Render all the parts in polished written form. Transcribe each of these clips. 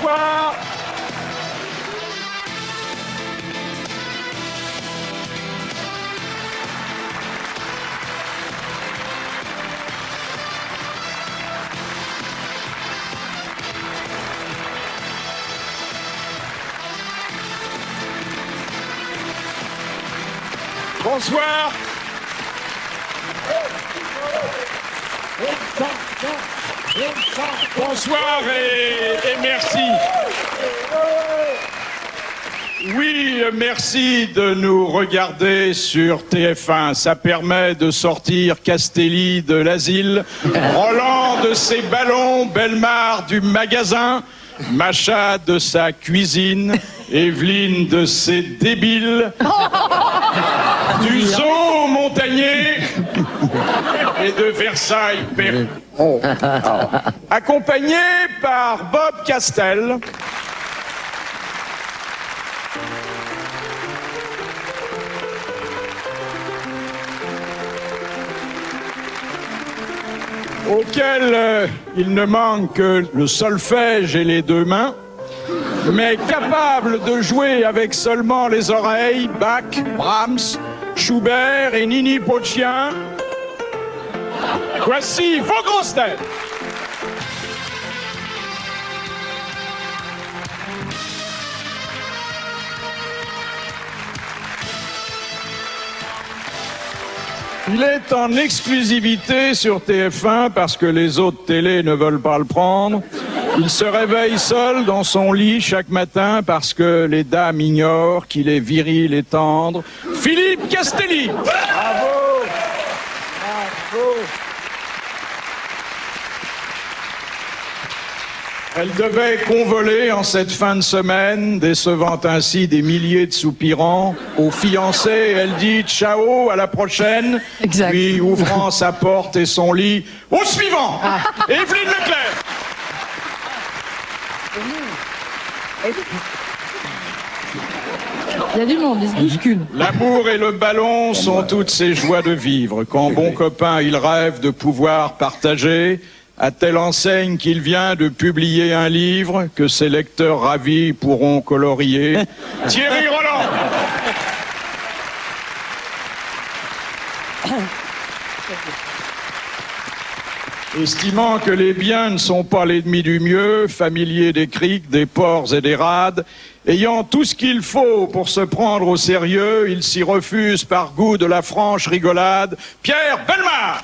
Bonsoir. Bonsoir. Bonsoir et merci. Oui, merci de nous regarder sur TF1. Ça permet de sortir Castelli de l'asile, Roland de ses ballons, Bellemare du magasin, Macha de sa cuisine, Evelyne de ses débiles, du zoo Montagnier et de Versailles Perret. Accompagné par Bob Castel. Auquel il ne manque que le solfège et les deux mains, mais capable de jouer avec seulement les oreilles, Bach, Brahms, Schubert et Nini Pochien. Voici vos grosses têtes. Il est en exclusivité sur TF1 parce que les autres télés ne veulent pas le prendre. Il se réveille seul dans son lit chaque matin parce que les dames ignorent qu'il est viril et tendre. Philippe Castelli. Bravo. Bravo. Elle devait convoler en cette fin de semaine, décevant ainsi des milliers de soupirants. Aux fiancés, elle dit « ciao, à la prochaine », puis ouvrant sa porte et son lit, « au suivant, Evelyne Leclerc ». Il y a du monde, ils se bousculent. L'amour et le ballon sont toutes ces joies de vivre. Quand bon copain, il rêve de pouvoir partager, à telle enseigne qu'il vient de publier un livre que ses lecteurs ravis pourront colorier. Thierry Roland. Estimant que les biens ne sont pas l'ennemi du mieux, familier des criques, des porcs et des rades, ayant tout ce qu'il faut pour se prendre au sérieux, il s'y refuse par goût de la franche rigolade. Pierre Bellemare.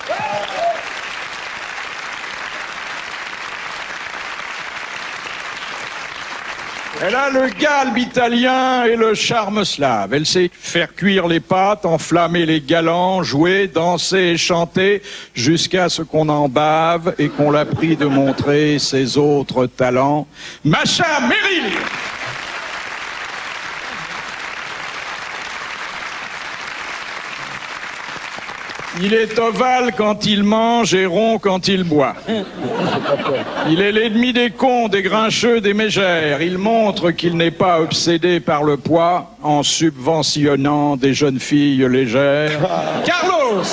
Elle a le galbe italien et le charme slave. Elle sait faire cuire les pâtes, enflammer les galants, jouer, danser et chanter jusqu'à ce qu'on en bave et qu'on la prie de montrer ses autres talents. Macha Merrill. Il est ovale quand il mange et rond quand il boit. Il est l'ennemi des cons, des grincheux, des mégères. Il montre qu'il n'est pas obsédé par le poids en subventionnant des jeunes filles légères. Carlos!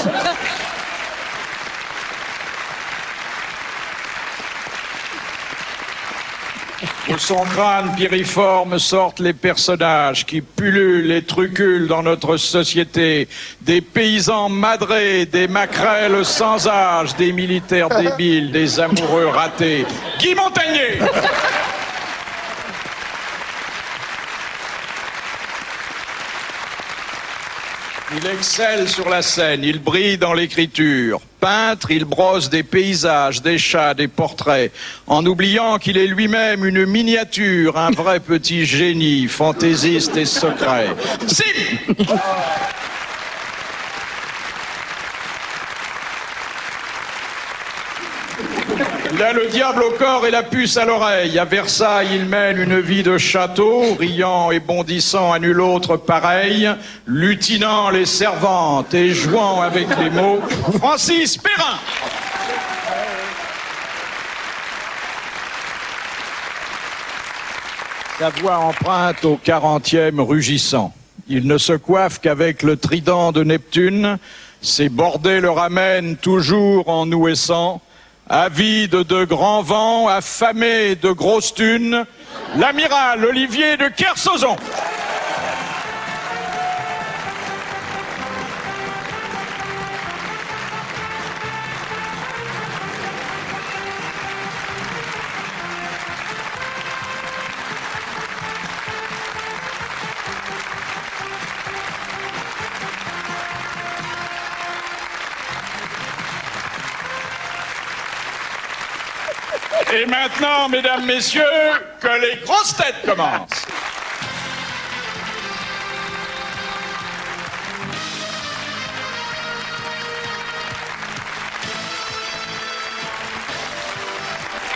De son crâne piriforme sortent les personnages qui pullulent et truculent dans notre société. Des paysans madrés, des maquerelles sans âge, des militaires débiles, des amoureux ratés. Guy Montagnier. Il excelle sur la scène, il brille dans l'écriture. Peintre, il brosse des paysages, des chats, des portraits, en oubliant qu'il est lui-même une miniature, un vrai petit génie, fantaisiste et secret. Si! Il a le diable au corps et la puce à l'oreille. À Versailles, il mène une vie de château, riant et bondissant à nul autre pareil, lutinant les servantes et jouant avec les mots. Francis Perrin. Sa voix emprunte au 40e rugissant. Il ne se coiffe qu'avec le trident de Neptune. Ses bordées le ramènent toujours en nouessant. Avide de grands vents, affamé de grosses thunes, l'amiral Olivier de Kersauzon. Et maintenant, mesdames, messieurs, que les grosses têtes commencent.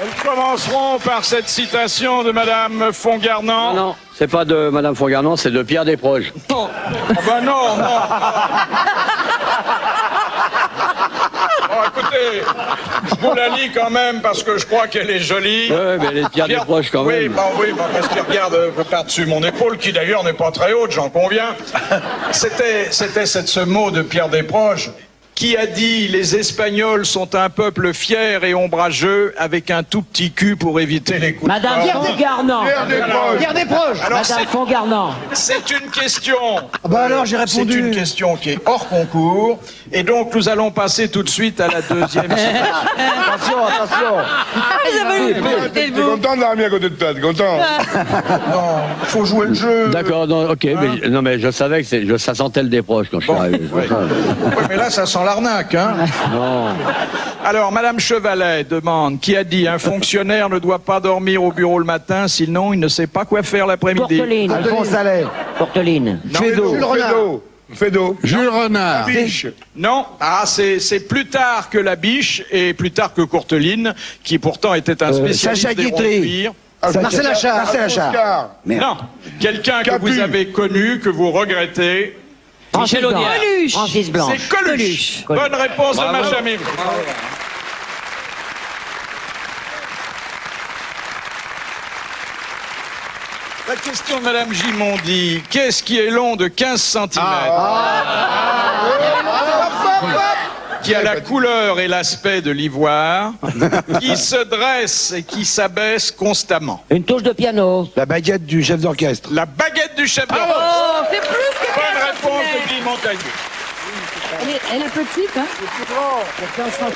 Elles commenceront par cette citation de Madame Fongarnant. Non, c'est pas de Madame Fongarnant, c'est de Pierre Desproges. Non. Ah ben non, non. Bon, écoutez, je vous la lis quand même parce que je crois qu'elle est jolie. Oui, mais elle est de Pierre Desproges quand même. Oui, parce qu'il regarde par-dessus mon épaule, qui d'ailleurs n'est pas très haute, j'en conviens. C'était ce mot de Pierre Desproges qui a dit « Les Espagnols sont un peuple fier et ombrageux avec un tout petit cul pour éviter les coups de Madame Fongarnant. Pierre Desproges. Madame Fongarnant. C'est une question. Bah alors j'ai C'est répondu. une question qui est hors concours. Et donc, nous allons passer tout de suite à la deuxième citation. Attention. T'es content de l'armée à côté de toi, t'es content? Non, il faut jouer le jeu. D'accord, non, ok, mais, non, mais je savais que ça sentait le Desproges quand je suis arrivé. Oui. Oui, mais là, ça sent l'arnaque, hein. Non. Alors, Madame Chevalet demande, qui a dit un fonctionnaire ne doit pas dormir au bureau le matin, sinon il ne sait pas quoi faire l'après-midi. Courteline. Alphonse Allais. Courteline. Jules Renard. Fédo. Jules Renard. Biche. Non, c'est plus tard que la biche et plus tard que Courteline, qui pourtant était un spécialiste Sacha des ronds Guitry. de cuir. Marcel Achard. Oscar. Non, quelqu'un que Capu. vous avez connu, que vous regrettez. Michel Audiard. Francis Blanche. C'est Coluche. Bonne réponse de ma chère Mimi. La question de Madame Gimondi, qu'est-ce qui est long de 15 cm qui a la couleur et l'aspect de l'ivoire, qui se dresse et qui s'abaisse constamment? Une touche de piano. La baguette du chef d'orchestre. La baguette du chef d'orchestre. Oh, c'est plus que Bonne réponse de Guy Montagnier. Elle est petite, hein. C'est plus grand que ça.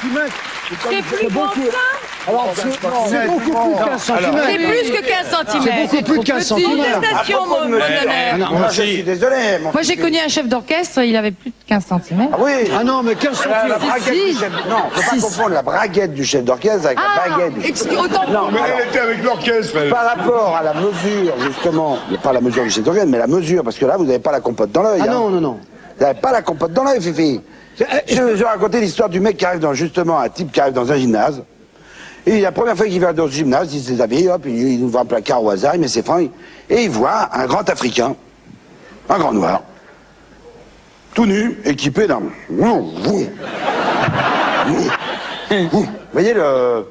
C'est beaucoup plus de 15 C'est cm. plus que 15 cm. C'est beaucoup plus de 15 Petite cm. station, mon honneur. Moi, je suis désolé. Moi, j'ai connu un chef d'orchestre, il avait plus de 15 cm. Ah oui. Ah non, mais 15 cm. La braguette Si. du chef. Non, faut pas confondre la braguette du chef d'orchestre avec la baguette du chef d'orchestre. Autant pour Mais moi. elle était avec l'orchestre, elle. Par rapport à la mesure, justement, pas la mesure du chef d'orchestre, mais la mesure, parce que là, vous n'avez pas la compote dans l'œil. Ah non, non, non. Vous n'avez pas la compote dans l'œil, Fifi. Je vais raconter l'histoire du mec qui arrive dans, justement, un type qui arrive dans un gymnase. Et la première fois qu'il va dans ce gymnase, il se déshabille, hop, il ouvre un placard au hasard, il met ses fringues, et il voit un grand Africain, un grand noir, tout nu, équipé d'un... Vous voyez le...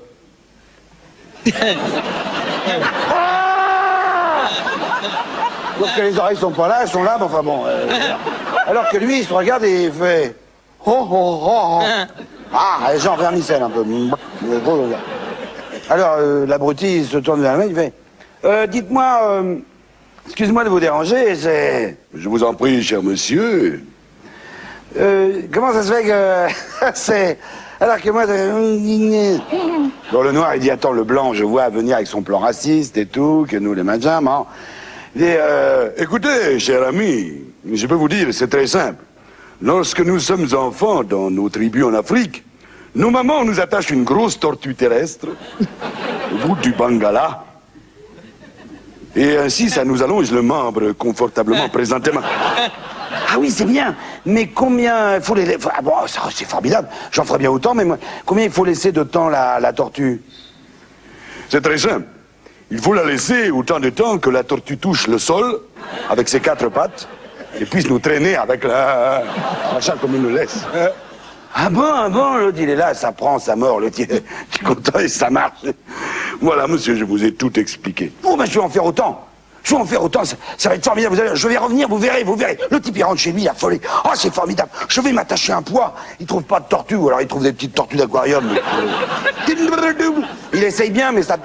Sauf que les oreilles sont pas là, elles sont là, mais enfin bon... Alors que lui, il se regarde et il fait... Oh, oh, oh, oh. Ah, les gens vermicelles un peu. Alors, l'abruti, il se tourne vers la main, il fait... dites-moi, excusez-moi de vous déranger, c'est... Je vous en prie, cher monsieur. Comment ça se fait que... c'est... Alors que moi... Bon, le noir, il dit, attends, le blanc, je vois venir avec son plan raciste et tout, que nous, les machins, bon... Il dit, Écoutez, cher ami, je peux vous dire, c'est très simple. Lorsque nous sommes enfants dans nos tribus en Afrique, nos mamans nous attachent une grosse tortue terrestre au bout du bangala. Et ainsi, ça nous allonge le membre confortablement présentement. ah oui, c'est bien, mais combien il faut les... Ah bon, ça, c'est formidable, j'en ferais bien autant, mais moi, combien il faut laisser de temps la tortue? C'est très simple. Il faut la laisser autant de temps que la tortue touche le sol avec ses 4 pattes et puisse nous traîner avec la machin comme il nous laisse. Ah bon, l'autre il est là, ça prend, ça mord, l'autre il est content et ça marche. Voilà, monsieur, je vous ai tout expliqué. Oh, ben je vais en faire autant. Je vais en faire autant, ça va être formidable. Je vais revenir, vous verrez. Le type, il rentre chez lui, il a affolé. Oh, c'est formidable. Je vais m'attacher un poids. Il trouve pas de tortue, ou alors il trouve des petites tortues d'aquarium. Il essaye bien, mais ça...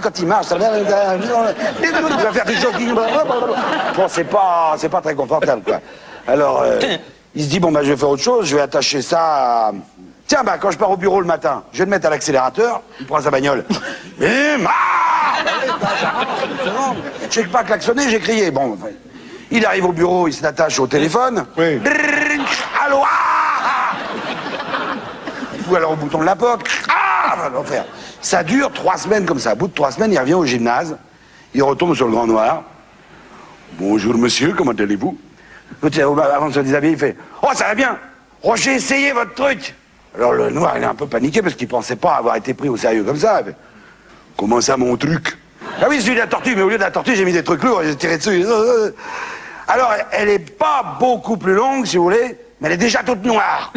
Quand il marche, ça... Il va faire du jogging. Bon, c'est pas très confortable, quoi. Alors, il se dit, bon, bah, je vais faire autre chose. Je vais attacher ça à... Tiens, bah, quand je pars au bureau le matin, je vais le mettre à l'accélérateur. Il prend sa bagnole. Bim, je sais pas klaxonner, j'ai crié. Bon, enfin, il arrive au bureau, il s'attache au téléphone. Oui. Allô, ou alors au bouton de la porte. L'enfer. Ça dure 3 semaines comme ça. Au bout de 3 semaines, il revient au gymnase. Il retombe sur le Grand Noir. Bonjour monsieur, comment allez-vous? Avant de se déshabiller, il fait, oh, ça va bien. Oh, j'ai essayé votre truc. Alors le Noir, il est un peu paniqué parce qu'il pensait pas avoir été pris au sérieux comme ça. Il fait, comment ça, mon truc? Ah oui, celui de la tortue, mais au lieu de la tortue, j'ai mis des trucs lourds, j'ai tiré dessus. Alors, elle est pas beaucoup plus longue, si vous voulez, mais elle est déjà toute noire.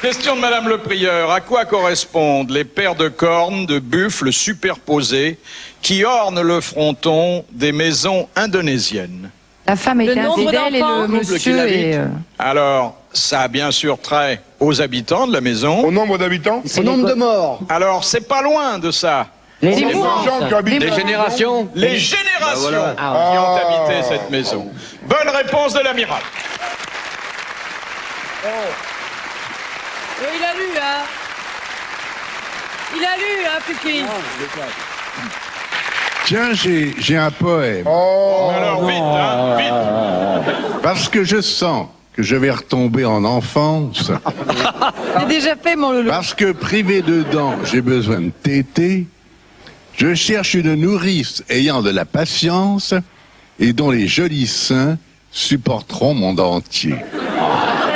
Question de Madame le Prieur. À quoi correspondent les paires de cornes de buffles superposées qui ornent le fronton des maisons indonésiennes? La femme est Le nombre infidèle et d'enfants. le monsieur est... Alors, ça a bien sûr trait aux habitants de la maison. Au nombre d'habitants? Au nombre de morts. Alors, c'est pas loin de ça. Les Des morts. morts. gens qui habitent Les générations. Les générations voilà. qui ont habité cette maison. Bonne réponse de l'amiral. Oui, il a lu, hein. Il a lu, hein, Puki. Tiens, j'ai un poème. Alors, vite, hein, vite. Parce que je sens que je vais retomber en enfance. J'ai déjà fait, mon loulou. Parce que privé de dents, j'ai besoin de téter. Je cherche une nourrice ayant de la patience et dont les jolis seins supporteront mon dentier.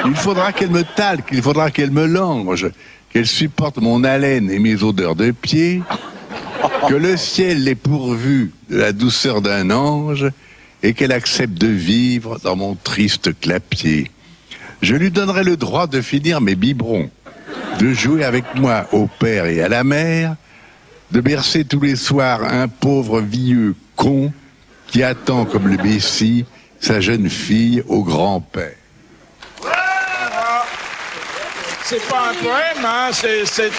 Il faudra qu'elle me talque, il faudra qu'elle me longe, qu'elle supporte mon haleine et mes odeurs de pied, que le ciel l'ait pourvue de la douceur d'un ange et qu'elle accepte de vivre dans mon triste clapier. Je lui donnerai le droit de finir mes biberons, de jouer avec moi au père et à la mère, de bercer tous les soirs un pauvre vieux con qui attend comme le Messie sa jeune fille au grand-père. C'est pas un poème, hein, c'est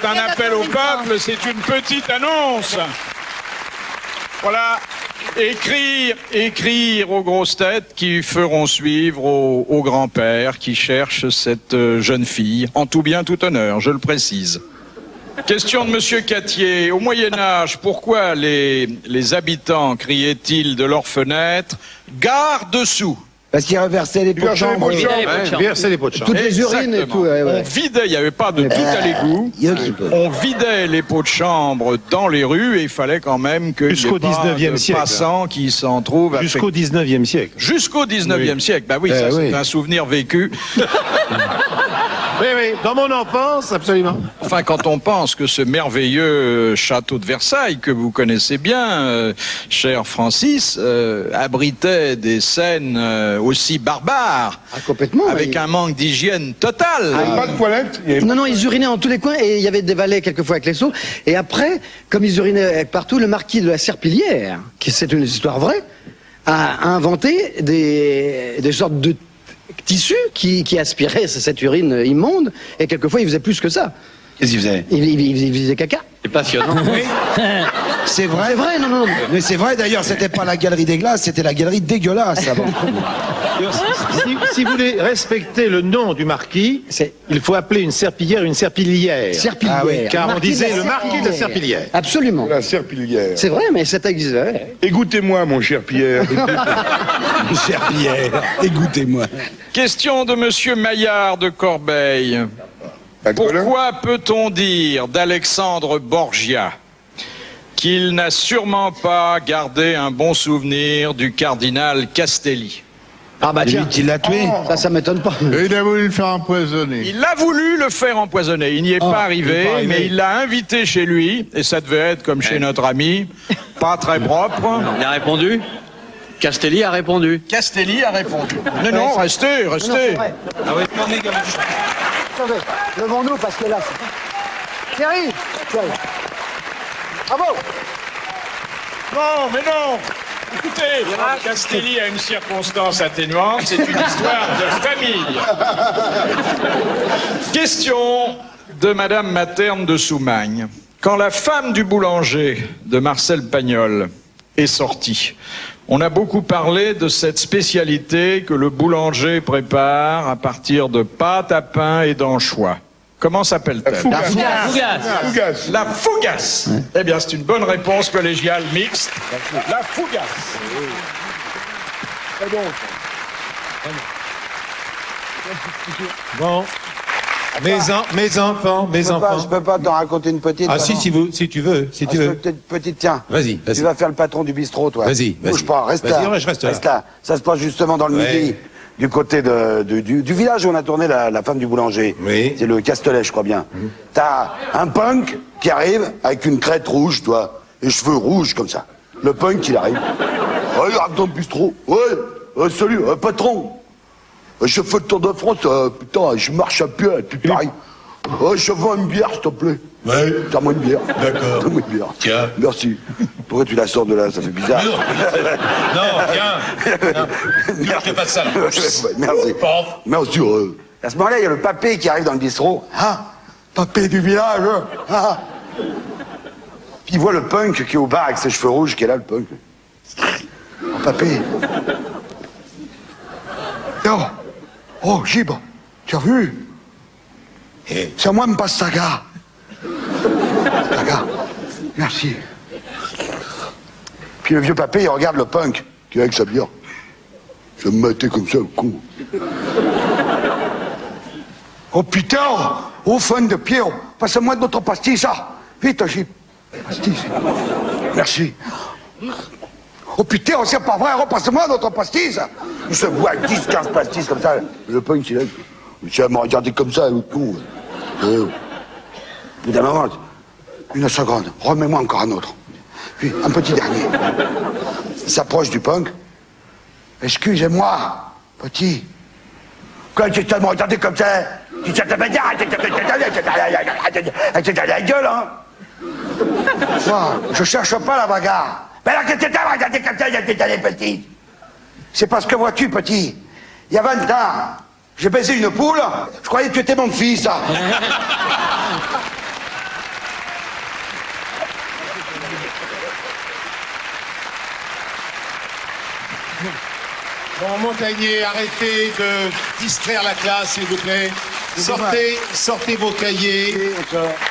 un appel au peuple, c'est une petite annonce. Voilà, écrire aux grosses têtes qui feront suivre au grand-père qui cherche cette jeune fille, en tout bien, tout honneur, je le précise. Question de Monsieur Cattier. Au Moyen-Âge, pourquoi les habitants criaient-ils de leurs fenêtres « Gare dessous » ? Parce qu'il reversait les pots de chambre. Verser les pots de chambre. Toutes les urines et tout. Ouais, ouais. On vidait, il n'y avait pas de tout à l'égout. On vidait les pots de chambre dans les rues et il fallait quand même que Jusqu'au 19e siècle. passants qui s'en trouvent. Jusqu'au 19e siècle. Jusqu'au 19e siècle. Bah oui, ça c'est un souvenir vécu. Oui, oui, dans mon enfance, absolument. Enfin, quand on pense que ce merveilleux château de Versailles, que vous connaissez bien, cher Francis, abritait des scènes aussi barbares, Complètement. avec un manque d'hygiène total. Pas de toilette? Non, ils urinaient en tous les coins et il y avait des valets quelquefois avec les seaux. Et après, comme ils urinaient partout, le marquis de la Serpillière, qui c'est une histoire vraie, a inventé des sortes de tissus qui aspiraient cette urine immonde. Et quelquefois, il faisait plus que ça. Qu'est-ce qu'il faisait? Il faisait caca. C'est passionnant. C'est vrai. C'est vrai, non. Mais c'est vrai, d'ailleurs, c'était pas la galerie des glaces, c'était la galerie dégueulasse avant. Si vous voulez respecter le nom du marquis, il faut appeler une serpillière une serpillière. Serpillière. Ah oui, car on Marquis de disait la le marquis de la Serpillière. Absolument. La serpillière. C'est vrai, mais ça existait. Écoutez-moi, mon cher Pierre. Cher Pierre, écoutez-moi. Question de Monsieur Maillard de Corbeil. Pourquoi peut-on dire d'Alexandre Borgia qu'il n'a sûrement pas gardé un bon souvenir du cardinal Castelli? Ah bah tiens, Il l'a tué. ça m'étonne pas. Et il a voulu le faire empoisonner. Il a voulu le faire empoisonner. Il n'y est pas arrivé, mais il l'a invité chez lui, et ça devait être comme chez notre ami, pas très propre. Il a répondu. Castelli a répondu. Castelli a répondu. Non, restez. Non, c'est vrai. Attendez, levons-nous parce que là, c'est... Thierry. Bravo. Non, mais non. Écoutez, Castelli a une circonstance atténuante, c'est une histoire de famille. Question de Madame Materne de Soumagne. Quand La femme du boulanger de Marcel Pagnol est sortie, on a beaucoup parlé de cette spécialité que le boulanger prépare à partir de pâte à pain et d'anchois. Comment s'appelle-t-elle? Fougasse. La fougasse. Eh bien, c'est une bonne réponse collégiale mixte. La fougasse. Bon. Mes enfants. Je peux pas t'en raconter une petite. Ah si tu veux. Petite, tiens. Vas-y. Tu vas faire le patron du bistrot, toi. Vas-y. Bouge pas, reste Vas-y, là. ouais, je reste là. Ça se passe justement dans le Midi, du côté du village où on a tourné la femme du boulanger. Oui. C'est le Castelet, je crois bien. T'as un punk qui arrive avec une crête rouge, toi, et cheveux rouges comme ça. Le punk, il arrive. Ouais, il arrive dans le bistrot. Ouais, salut, patron. Je fais le tour de France, putain, je marche à pied, tout pareil. Je vends une bière, s'il te plaît. Ouais. Donne-moi une bière. D'accord. Donne-moi une bière. Tiens. Merci. Pourquoi tu la sors de là? Ça fait bizarre. Non, tiens. Non. Je te passe ça, là. Ouais, merci. Paf. Merci. À ce moment-là, il y a le papé qui arrive dans le bistrot. Ah, papé du village. Ah. Puis il voit le punk qui est au bar avec ses cheveux rouges, qui est là, le punk. Oh, papé. Oh, Gib, tu as vu? C'est à moi, me passe ta gare. Ta gare. Merci. Puis le vieux papé, il regarde le punk, qui est avec sa bière. Je vais me mater comme ça, le con. Oh putain! Oh, fan de Pierre, passe-moi notre pastis, ça. Vite, Gib. Pastis. Merci. Oh putain, c'est pas vrai, repasse-moi notre pastis. Il se boit 10, 15 pastis comme ça. Le punk, il a me regarder comme ça, le con. Au bout d'un moment, une seconde, remets-moi encore un autre. Puis, un petit dernier. Il s'approche du punk. Excusez-moi, petit. Quand tu me regarder comme ça, tu te fais dire, la gueule, hein. Moi, je cherche pas la bagarre. Mais là, qu'est-ce que t'as regardé comme ça, les petits? C'est parce que, vois-tu, petit, il y a 20 ans, j'ai baisé une poule, je croyais que tu étais mon fils. Bon, Montagnier, arrêtez de distraire la classe, s'il vous plaît. Sortez vos cahiers.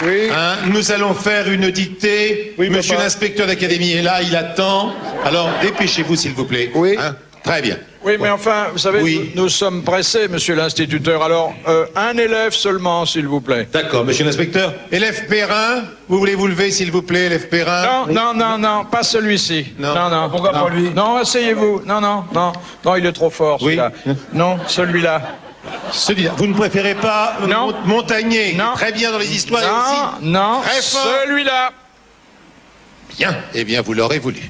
Oui. Hein, nous allons faire une dictée. Oui, Monsieur papa. l'inspecteur d'académie est là, il attend. Alors, dépêchez-vous, s'il vous plaît. Oui. Hein, très bien. Oui, mais enfin, vous savez, Oui. nous sommes pressés, monsieur l'instituteur. Alors, un élève seulement, s'il vous plaît. D'accord, monsieur l'inspecteur. Élève Perrin, vous voulez vous lever, s'il vous plaît, élève Perrin? Non, pas celui-ci. Non. Pourquoi pas lui? Non, asseyez-vous. Non, il est trop fort, Oui. celui-là. Non, celui-là. Celui-là. Vous ne préférez pas Non. Montagnier, qui est Non. très bien dans les histoires et aussi Non, très fort. celui-là. Bien, eh bien, vous l'aurez voulu.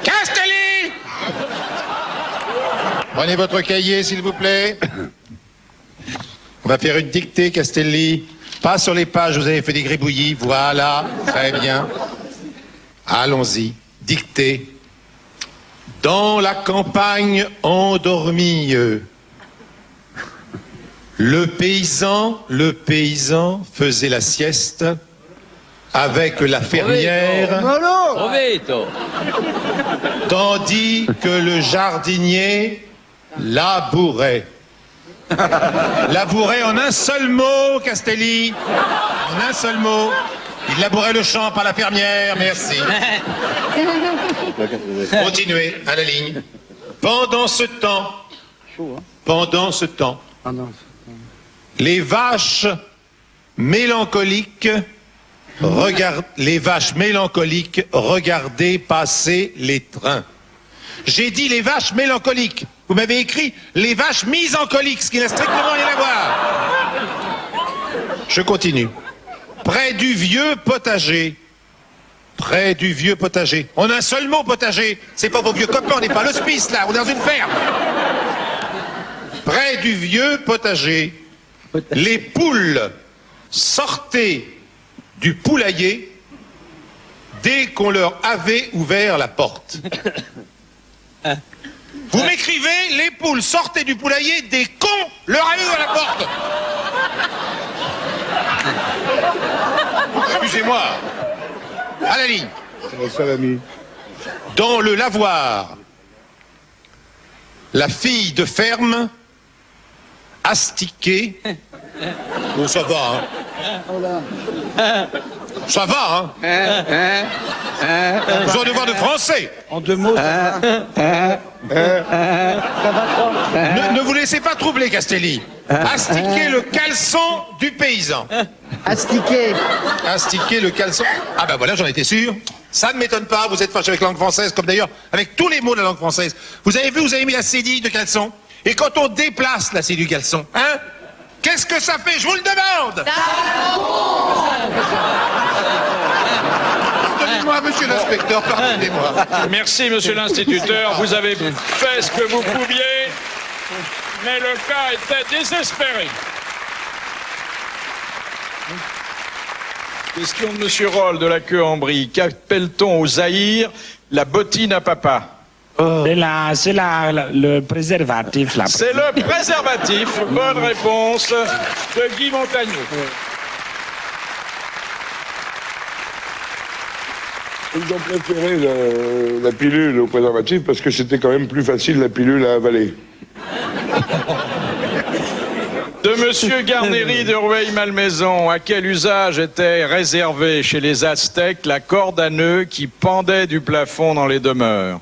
Castelli! Prenez votre cahier, s'il vous plaît. On va faire une dictée, Castelli. Pas sur les pages, vous avez fait des gribouillis. Voilà, très bien. Allons-y. Dictée. Dans la campagne endormie, le paysan faisait la sieste avec la fermière, Trop vite. tandis que le jardinier labourait. Labourait en un seul mot, Castelli. En un seul mot. Il labourait le champ par la fermière, merci. Continuez, à la ligne. Pendant ce temps, les vaches mélancoliques regardaient passer les trains. J'ai dit les vaches mélancoliques. Vous m'avez écrit les vaches mises en colique, ce qui n'a strictement rien à voir. Je continue. Près du vieux potager Près du vieux potager. On a un seul mot, potager. C'est pas vos vieux copains, on n'est pas à l'hospice là, on est dans une ferme. Près du vieux potager, les poules sortaient du poulailler dès qu'on leur avait ouvert la porte. Vous m'écrivez, les poules sortaient du poulailler dès qu'on leur a ouvert la porte. Excusez-moi. À la ligne. Dans le lavoir, la fille de ferme astiquait. Oh, ça va, hein. Ça va, hein. Besoin de voir de français. En 2 mots, ça va. Ne vous laissez pas troubler, Castelli. Astiquer le caleçon du paysan. Astiquer. Astiquer le caleçon. Ah ben voilà, j'en étais sûr. Ça ne m'étonne pas, vous êtes fâché avec la langue française, comme d'ailleurs avec tous les mots de la langue française. Vous avez vu, vous avez mis la cédille de caleçon. Et quand on déplace la cédille du caleçon, hein, qu'est-ce que ça fait? Je vous le demande. Pardonnez-moi, monsieur l'inspecteur, pardonnez-moi. Merci, monsieur l'instituteur. Vous avez fait ce que vous pouviez, mais le cas était désespéré. Question de monsieur Roll de la Queue-en-Brie. Qu'appelle-t-on au Zaïre la bottine à papa? C'est le préservatif. C'est le préservatif. Bonne réponse de Guy Montagnier. Ils ont préféré la pilule au préservatif parce que c'était quand même plus facile la pilule à avaler. De monsieur Garnéry de Rueil-Malmaison, à quel usage était réservée chez les Aztèques la corde à nœuds qui pendait du plafond dans les demeures?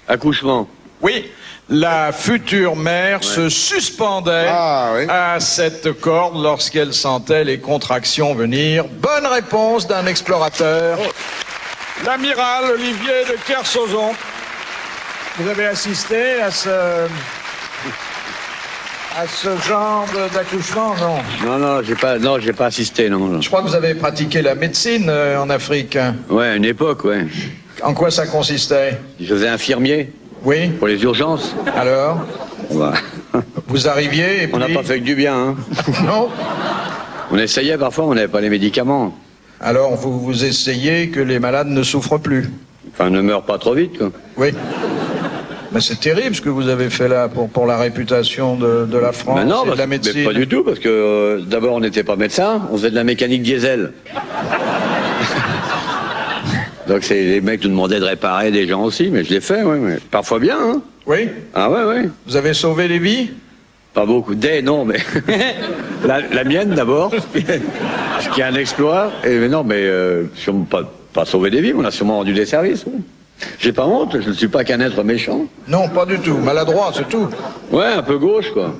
Accouchement. Oui, la future mère se suspendait à cette corde lorsqu'elle sentait les contractions venir. Bonne réponse d'un explorateur, l'amiral Olivier de Kersauzon. Vous avez assisté à ce genre d'accouchement, non? Non, j'ai pas assisté, non. Je crois que vous avez pratiqué la médecine en Afrique. Ouais, à une époque, ouais. En quoi ça consistait? Je faisais infirmier. Oui. Pour les urgences. Alors? Ouais. Vous arriviez et puis... On n'a pas fait que du bien, hein. Non? On essayait parfois, on n'avait pas les médicaments. Alors vous essayez que les malades ne souffrent plus? Enfin, ne meurent pas trop vite, quoi. Oui. Mais c'est terrible ce que vous avez fait là pour la réputation de la France et de la médecine. Mais pas du tout, parce que d'abord on n'était pas médecin, on faisait de la mécanique diesel. Donc les mecs nous demandaient de réparer des gens aussi, mais je l'ai fait, ouais, mais parfois bien, hein. Oui? Ah ouais. Vous avez sauvé des vies? Pas beaucoup, non, mais la mienne d'abord, ce qui est un exploit. Mais non, mais sûrement pas sauvé des vies, on a sûrement rendu des services. Ouais. J'ai pas honte, je ne suis pas qu'un être méchant. Non, pas du tout, maladroit, c'est tout. Ouais, un peu gauche, quoi.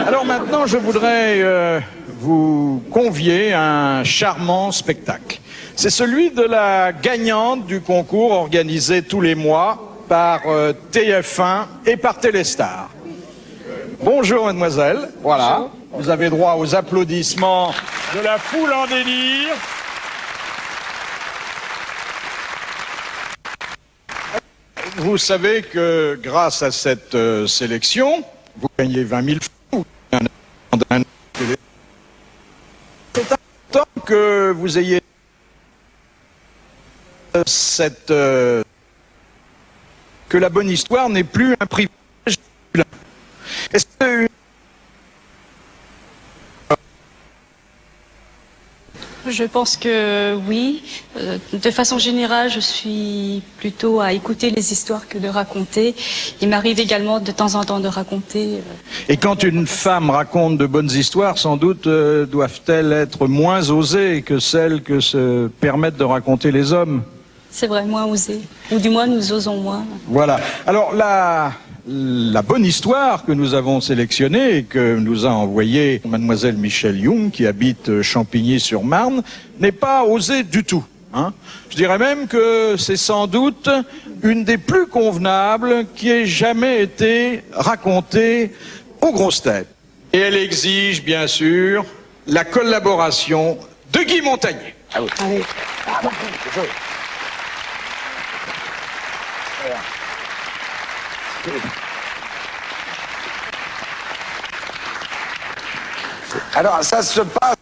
Alors maintenant, je voudrais vous convier à un charmant spectacle. C'est celui de la gagnante du concours organisé tous les mois par TF1 et par Téléstar. Bonjour, mademoiselle. Voilà. Vous avez droit aux applaudissements de la foule en délire. Vous savez que grâce à cette sélection, vous gagnez 20 000 francs. C'est important que vous ayez que la bonne histoire n'est plus un privilège. Est-ce que... Je pense que oui. De façon générale, je suis plutôt à écouter les histoires que de raconter. Il m'arrive également de temps en temps de raconter. Et quand une femme raconte de bonnes histoires, sans doute doivent-elles être moins osées que celles que se permettent de raconter les hommes? C'est vrai, moins osé. Ou du moins, nous osons moins. Voilà. Alors, la bonne histoire que nous avons sélectionnée et que nous a envoyée mademoiselle Michèle Young, qui habite Champigny-sur-Marne, n'est pas osée du tout. Hein. Je dirais même que c'est sans doute une des plus convenables qui ait jamais été racontée aux grosses têtes. Et elle exige, bien sûr, la collaboration de Guy Montagnier. Ah oui. Allez. Alors, ça se passe...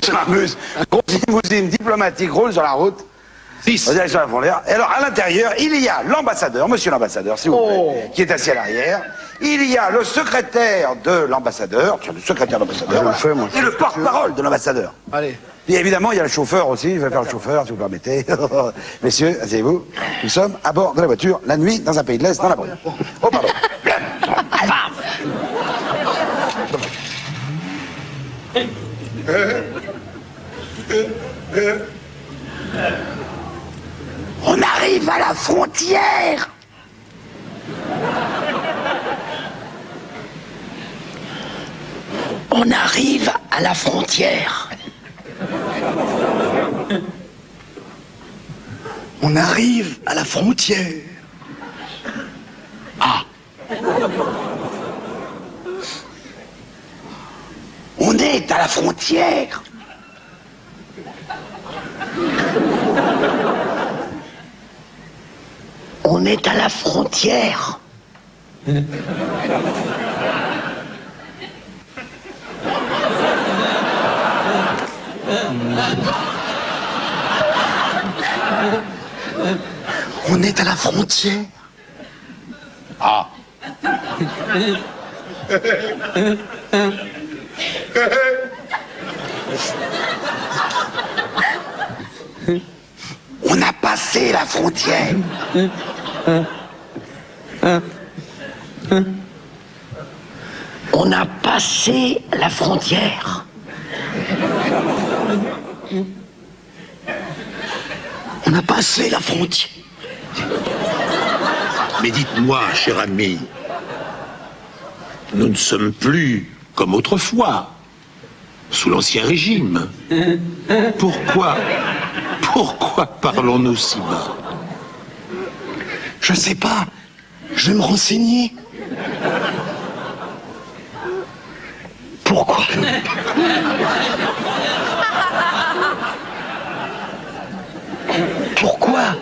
Je m'amuse. Gros limousine diplomatique roule sur la route. 6. En direction de la frontière. Et alors, à l'intérieur, il y a l'ambassadeur, monsieur l'ambassadeur, s'il vous plaît, qui est assis à l'arrière. Il y a le secrétaire de l'ambassadeur, le secrétaire de l'ambassadeur, et le porte-parole de l'ambassadeur. Allez. Et évidemment, il y a le chauffeur aussi, je vais faire le chauffeur, si vous permettez. Messieurs, asseyez-vous. Nous sommes à bord de la voiture, la nuit, dans un pays de l'Est, dans la brume. Oh, pardon. On arrive à la frontière. On arrive à la frontière. On arrive à la frontière. Ah. On est à la frontière. On est à la frontière. On est à la frontière. Ah. On a passé la frontière. On a passé la frontière. On a passé la frontière. Mais dites-moi, cher ami, nous ne sommes plus comme autrefois, sous l'Ancien Régime. Pourquoi parlons-nous si bas? Je sais pas. Je vais me renseigner. Pourquoi? Pourquoi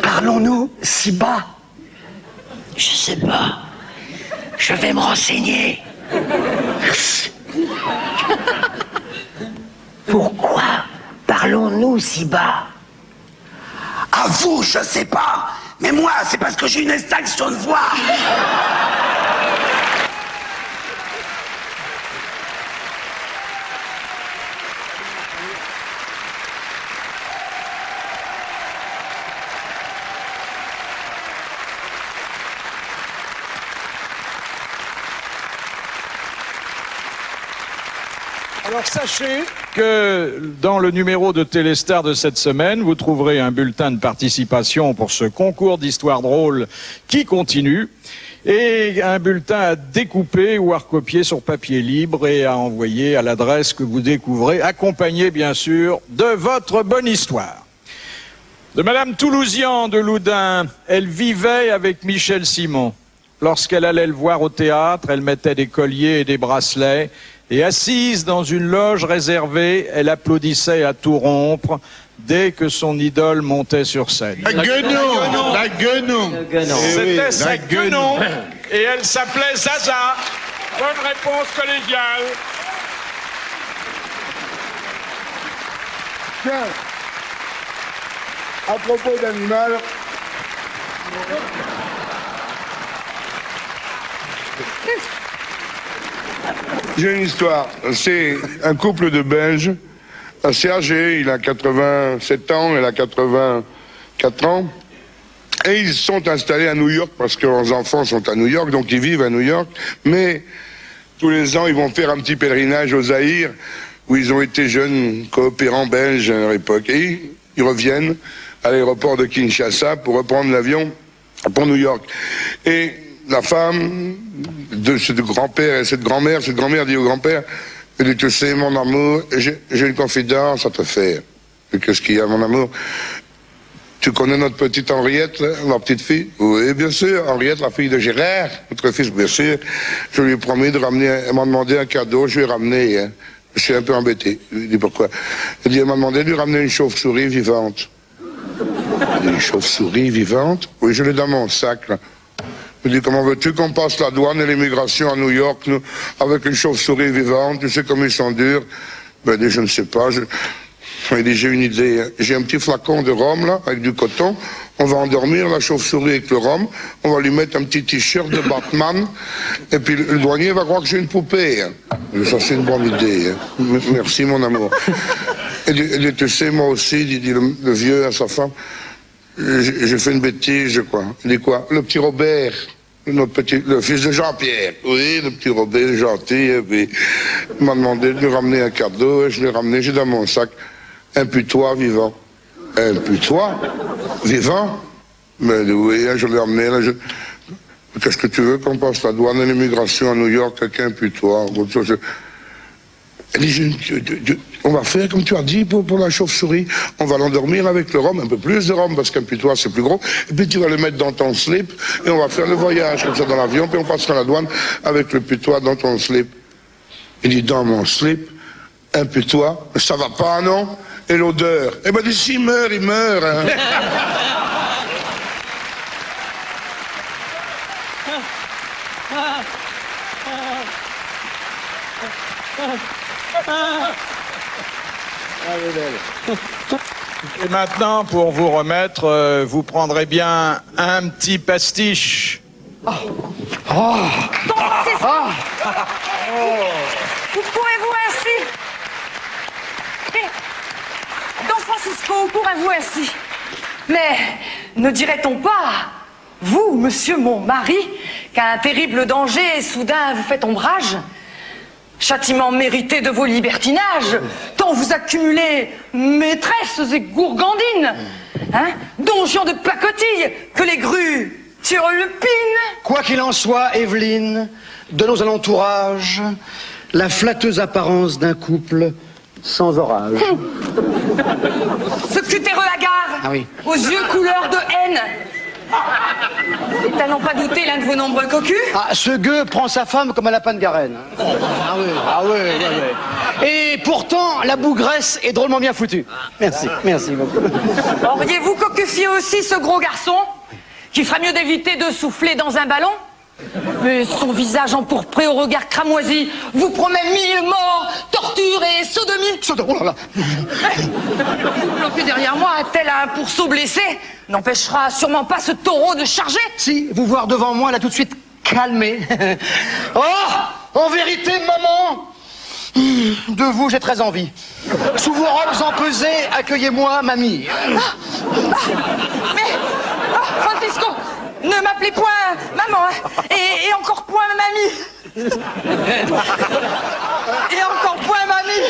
parlons-nous si bas? Je sais pas. Je vais me renseigner. Pourquoi parlons-nous si bas? À vous, je sais pas. Mais moi, c'est parce que j'ai une extinction de voix. Alors sachez que dans le numéro de Téléstar de cette semaine, vous trouverez un bulletin de participation pour ce concours d'histoire drôle qui continue et un bulletin à découper ou à recopier sur papier libre et à envoyer à l'adresse que vous découvrez, accompagné bien sûr de votre bonne histoire. De Madame Toulousian de Loudun, elle vivait avec Michel Simon. Lorsqu'elle allait le voir au théâtre, elle mettait des colliers et des bracelets. Et assise dans une loge réservée, elle applaudissait à tout rompre dès que son idole montait sur scène. La Guenon. La Guenon. C'était sa Guenon et elle s'appelait Zaza. Bonne réponse collégiale. Tiens, à propos d'animal, j'ai une histoire. C'est un couple de Belges, assez âgé, il a 87 ans, elle a 84 ans. Et ils sont installés à New York parce que leurs enfants sont à New York, donc ils vivent à New York. Mais tous les ans, ils vont faire un petit pèlerinage au Zaïre, où ils ont été jeunes coopérants belges à leur époque. Et ils reviennent à l'aéroport de Kinshasa pour reprendre l'avion pour New York. Et la femme de ce grand-père et cette grand-mère dit au grand-père, elle dit, tu sais, mon amour, j'ai une confidence à te faire. Qu'est-ce qu'il y a, mon amour? Tu connais notre petite Henriette, là, la petite fille? Oui, bien sûr. Henriette, la fille de Gérard, notre fils, bien sûr. Je lui ai promis de ramener, elle m'a demandé un cadeau, je lui ai ramené, hein. Je suis un peu embêté. Je lui ai dit pourquoi. Elle m'a demandé de lui ramener une chauve-souris vivante. Une chauve-souris vivante? Oui, je l'ai dans mon sac, là. Je lui ai dit, comment veux-tu qu'on passe la douane et l'immigration à New York, nous, avec une chauve-souris vivante? Tu sais comme ils sont durs. Ben, il dit, je ne sais pas, il dit, j'ai une idée. J'ai un petit flacon de rhum, là, avec du coton. On va endormir la chauve-souris avec le rhum. On va lui mettre un petit t-shirt de Batman. Et puis le douanier va croire que j'ai une poupée. Hein. Ça, c'est une bonne idée. Hein. Merci, mon amour. Et dit, tu sais, moi aussi, dit le vieux à sa femme, j'ai fait une bêtise, je crois. Il dit quoi? Le petit Robert. Le fils de Jean-Pierre. Oui, le petit Robert, gentil. Et puis, il m'a demandé de lui ramener un cadeau. Et je l'ai ramené, j'ai dans mon sac un putois vivant. Un putois vivant? Mais oui, je l'ai ramené. Là, qu'est-ce que tu veux qu'on passe la douane et l'immigration à New York avec un putois? Elle dit, on va faire comme tu as dit pour la chauve-souris. On va l'endormir avec le rhum, un peu plus de rhum, parce qu'un putois c'est plus gros. Et puis tu vas le mettre dans ton slip et on va faire le voyage comme ça dans l'avion. Puis on passera la douane avec le putois dans ton slip. Il dit, dans mon slip, un putois, ça va pas, non? Et l'odeur? Eh ben, d'ici il meurt, hein. Et maintenant, pour vous remettre, vous prendrez bien un petit pastiche. Don Francisco, pourrez-vous ainsi? Don Francisco, pourrez-vous ainsi? Mais ne dirait-on pas, vous, monsieur mon mari, qu'un terrible danger soudain vous fait ombrage? Châtiment mérité de vos libertinages, tant vous accumulez maîtresses et gourgandines, hein, donjon de pacotille, que les grues turlupines. Quoi qu'il en soit, Evelyne, de nos alentourages, la flatteuse apparence d'un couple sans orage. Ce cutéreux hagard, Ah oui. aux yeux couleur de haine. Et à n'en pas douter l'un de vos nombreux cocus? Ah, ce gueux prend sa femme comme à la Panne-Garenne. Ah oui. Et pourtant, la bougresse est drôlement bien foutue. Merci beaucoup. Auriez-vous cocufié aussi ce gros garçon, qui ferait mieux d'éviter de souffler dans un ballon? Mais son visage empourpré au regard cramoisi vous promet 1000 morts, tortures et sodomie. Oh là là. Bloqué derrière moi, tel un pourceau blessé, n'empêchera sûrement pas ce taureau de charger. Si, vous voir devant moi, l'a tout de suite calmé. Oh, en vérité, maman, de vous, j'ai très envie. Sous vos robes empesées, accueillez-moi, mamie. Mais, Francisco, ne m'appelez point maman, hein, et encore point mamie. Et encore point mamie.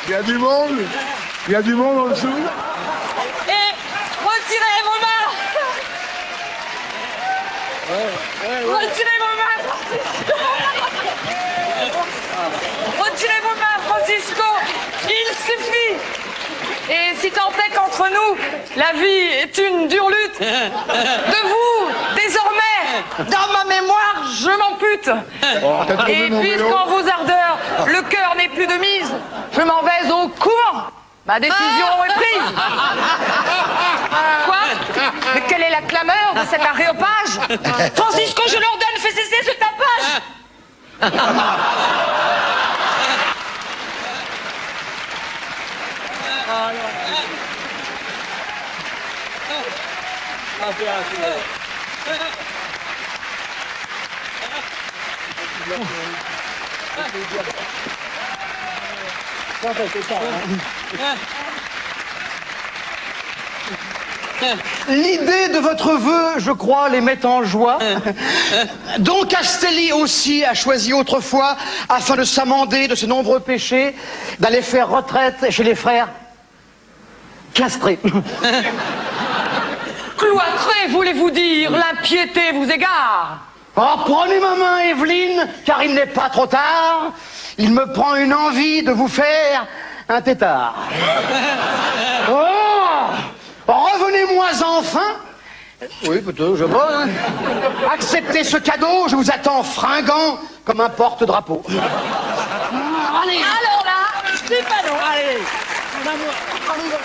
Il y a du monde en dessous. Et retirez vos mains. Retirez vos mains, Francisco. Retirez vos mains, Francisco. Il suffit. Et si tant est qu'entre nous, la vie est une dure lutte, de vous, désormais, dans ma mémoire, je m'ampute. Et puisqu'en vos ardeurs, le cœur n'est plus de mise, je m'en vais au courant. Ma décision est prise. Quoi? Mais quelle est la clameur de cet aréopage? Francisco, je l'ordonne, fais cesser ce tapage. L'idée de votre vœu, je crois, les met en joie. Don Castelli aussi a choisi autrefois, afin de s'amender de ses nombreux péchés, d'aller faire retraite chez les frères castrés. Cloîtré, voulez-vous dire, l'impiété vous égare. Oh, prenez ma main, Evelyne, car il n'est pas trop tard. Il me prend une envie de vous faire un tétard. Oh, revenez-moi enfin. Oui, plutôt, je vois. Hein. Acceptez ce cadeau, je vous attends fringant comme un porte-drapeau. Allez. Alors là, c'est pas long. Allez, on y va.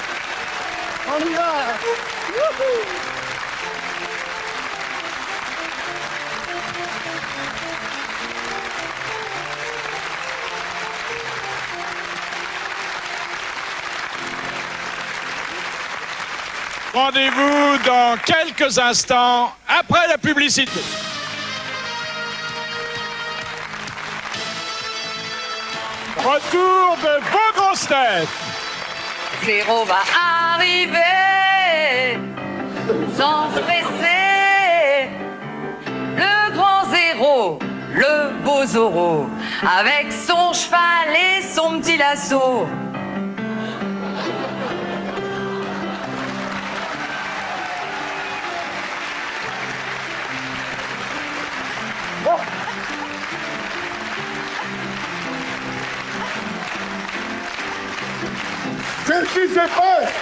On y va. Youhou. Rendez-vous dans quelques instants après la publicité. Retour de vos grosses têtes. Zéro va arriver sans stresser. Le grand zéro, le beau Zorro, avec son cheval et son petit lasso. Qu'est-ce qui se passe?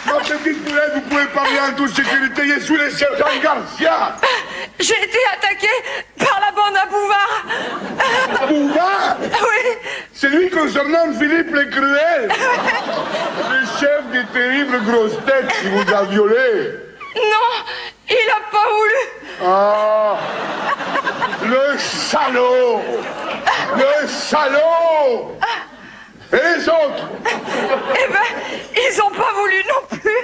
Ma petite poulette, vous pouvez parler en toute sécurité, je suis le sergent Garcia. J'ai été attaqué par la bande à Bouvard. Bouvard? Oui. C'est lui qu'on surnomme Philippe le Cruel. Le chef des terribles grosses têtes qui vous a violé. Non, il a pas voulu. Ah, le salaud! Le salaud! Et les autres? Eh ben, ils ont pas voulu non plus.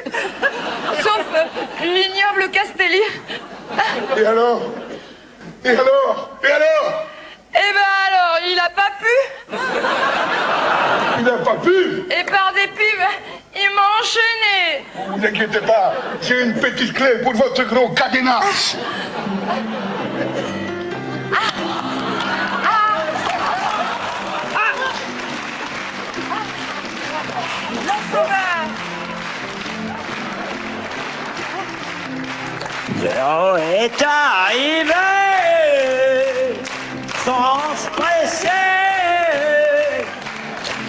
Sauf l'ignoble Castelli. Et alors? Et alors? Et alors? Eh ben alors, il a pas pu. Il n'a pas pu? Et par dépit, il m'a enchaîné. Ne vous inquiétez pas, j'ai une petite clé pour votre gros cadenas. Zéro est arrivé sans se presser.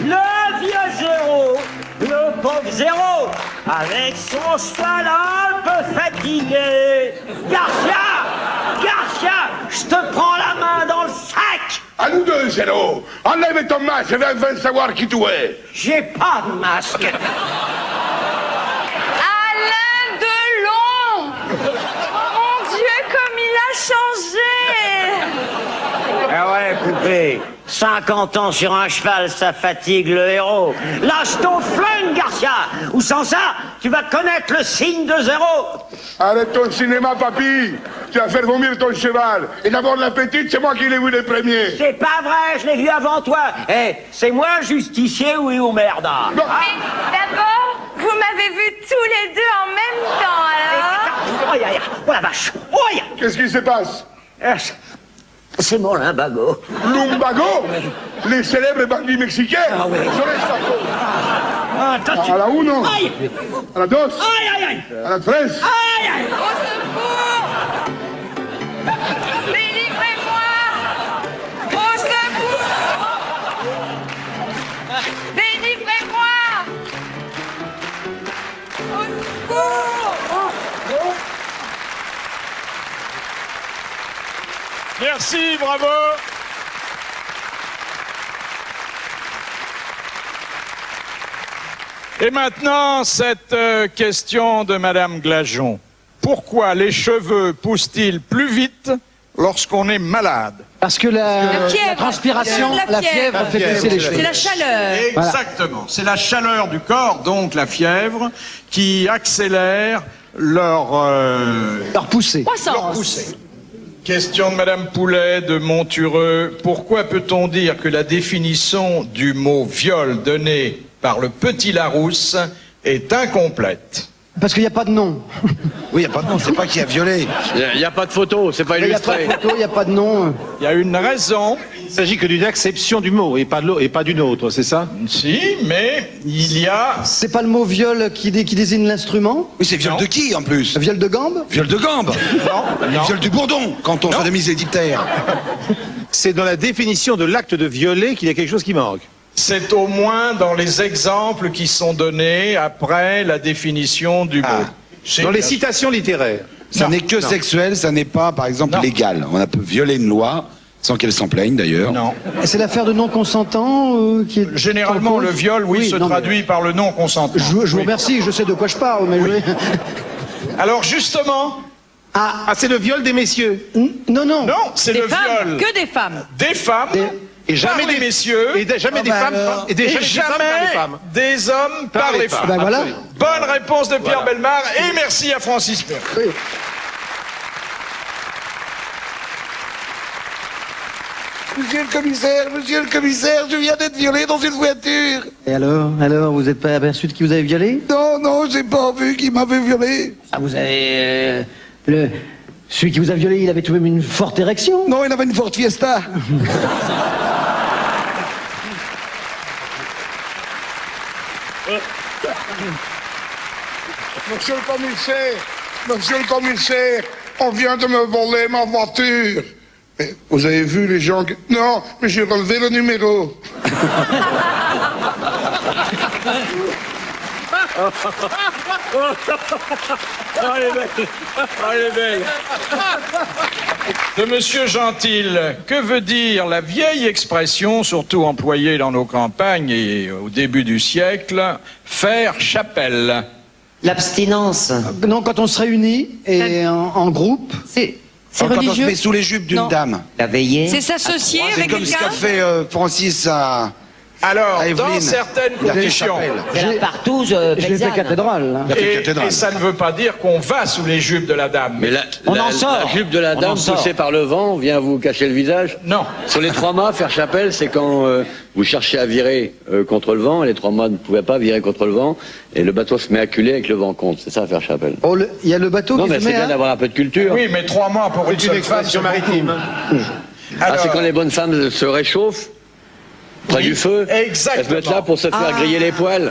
Le vieux zéro, le pauvre zéro, avec son cheval un peu fatigué. Garcia, je te prends la main dans le sac. À nous deux, Zéro. Enlève ton masque, je vais enfin savoir qui tu es. J'ai pas de masque. Alain Delon. Mon Dieu, comme il a changé. Ah ouais, poupée. 50 ans sur un cheval, ça fatigue le héros. Lâche ton flingue, Garcia. Ou sans ça, tu vas connaître le signe de zéro. Arrête ton cinéma, papy. Tu vas faire vomir ton cheval. Et d'abord la petite, c'est moi qui l'ai vu le premier. C'est pas vrai, je l'ai vu avant toi. Eh, c'est moi justicier, oui ou merde. Non. Mais d'abord, vous m'avez vus tous les deux en même temps, alors. Oh, oh la vache. Oh, Qu'est-ce qui se passe? C'est mon limbago. Lumbago? Les célèbres bandits mexicains? Ah oui. À la uno, Aïe. à la dos, Aïe. à la tres. Aïe. Au secours! Délivrez-moi! Au secours! Délivrez-moi! Au secours! Merci, bravo. Et maintenant, cette question de Madame Glageon. Pourquoi les cheveux poussent-ils plus vite lorsqu'on est malade? Parce que la transpiration, la fièvre fait pousser les cheveux. C'est la chaleur. Exactement. C'est la chaleur du corps, donc la fièvre, qui accélère leur poussée. Croissance. Question de Madame Poulet de Montureux. Pourquoi peut-on dire que la définition du mot viol donnée par le petit Larousse est incomplète? Parce qu'il n'y a pas de nom. Oui, il n'y a pas de nom, c'est pas qui a violé. Il n'y a pas de photo, c'est pas Il n'y a pas illustré. de photo, il n'y a pas de nom. Il y a une raison. Il s'agit que d'une acception du mot et pas d'une autre, c'est ça? Si, mais il y a... C'est pas le mot viol qui désigne l'instrument? Oui, c'est viol de qui en plus? Viol de gambe? Viol de gambe. Non. Viol du bourdon, quand on sodomise les diptères. C'est dans la définition de l'acte de violer qu'il y a quelque chose qui manque. C'est au moins dans les exemples qui sont donnés après la définition du mot. C'est Dans les bien sûr. citations littéraires. Ça Non, n'est que sexuel, ça n'est pas, par exemple, Non. légal. On a pu violer une loi, sans qu'elle s'en plaigne d'ailleurs. Non. Et c'est l'affaire de non-consentant qui est... Généralement, en cause le viol, oui, se non, mais- traduit par le non-consentement. Je vous Oui. remercie, je sais de quoi je parle, mais Alors justement, Ah, c'est le viol des messieurs. non, non. non, c'est Des le femmes, viol que des femmes. des femmes Et jamais par les des messieurs Et jamais des bah femmes. alors. Et et jamais des hommes par les jamais femmes. des hommes par les femmes. Ben voilà. Absolument. Bonne réponse de Pierre Bellemare et merci à Francis Perrin. Oui. Monsieur le commissaire, je viens d'être violé dans une voiture. Et alors, vous n'êtes pas aperçu de qui vous avez violé? Non, j'ai pas vu qui m'avait violé. Ah, vous avez... Celui qui vous a violé, il avait tout de même une forte érection? Non, il avait une Ford Fiesta. Monsieur le commissaire, on vient de me voler ma voiture. Mais vous avez vu les gens qui... Non, mais j'ai relevé le numéro. De Monsieur Gentil, que veut dire la vieille expression, surtout employée dans nos campagnes et au début du siècle, faire chapelle? L'abstinence. Non, quand on se réunit et en groupe. C'est Quand on se religieux. met sous les jupes d'une Non. dame. La veillée. C'est s'associer C'est avec comme ce qu'a quelqu'un. fait Francis à Alors, Evelyne. dans certaines Il a fait conditions, chapelle. C'est la partouze Je l'ai fait paysanne. cathédrale. Là. Il a fait et cathédrale. ça ne veut pas dire qu'on va sous les jupes de la dame. Mais On en sort. la jupe de la On dame en sort. poussée par le vent vient vous cacher le visage? Non. Sur les 3 mâts, faire chapelle, c'est quand vous cherchez à virer contre le vent, et les 3 mâts ne pouvaient pas virer contre le vent, et le bateau se met à culer avec le vent contre. C'est ça, faire chapelle. Oh, il y a le bateau Non, qui mais se c'est met bien à... d'avoir un peu de culture. Oui, mais 3 mois pour une C'est une seule femme, expression c'est beaucoup. maritime. Ah, c'est quand les bonnes femmes se réchauffent près du feu. exactement. Elles se mettent là pour se faire griller les poils.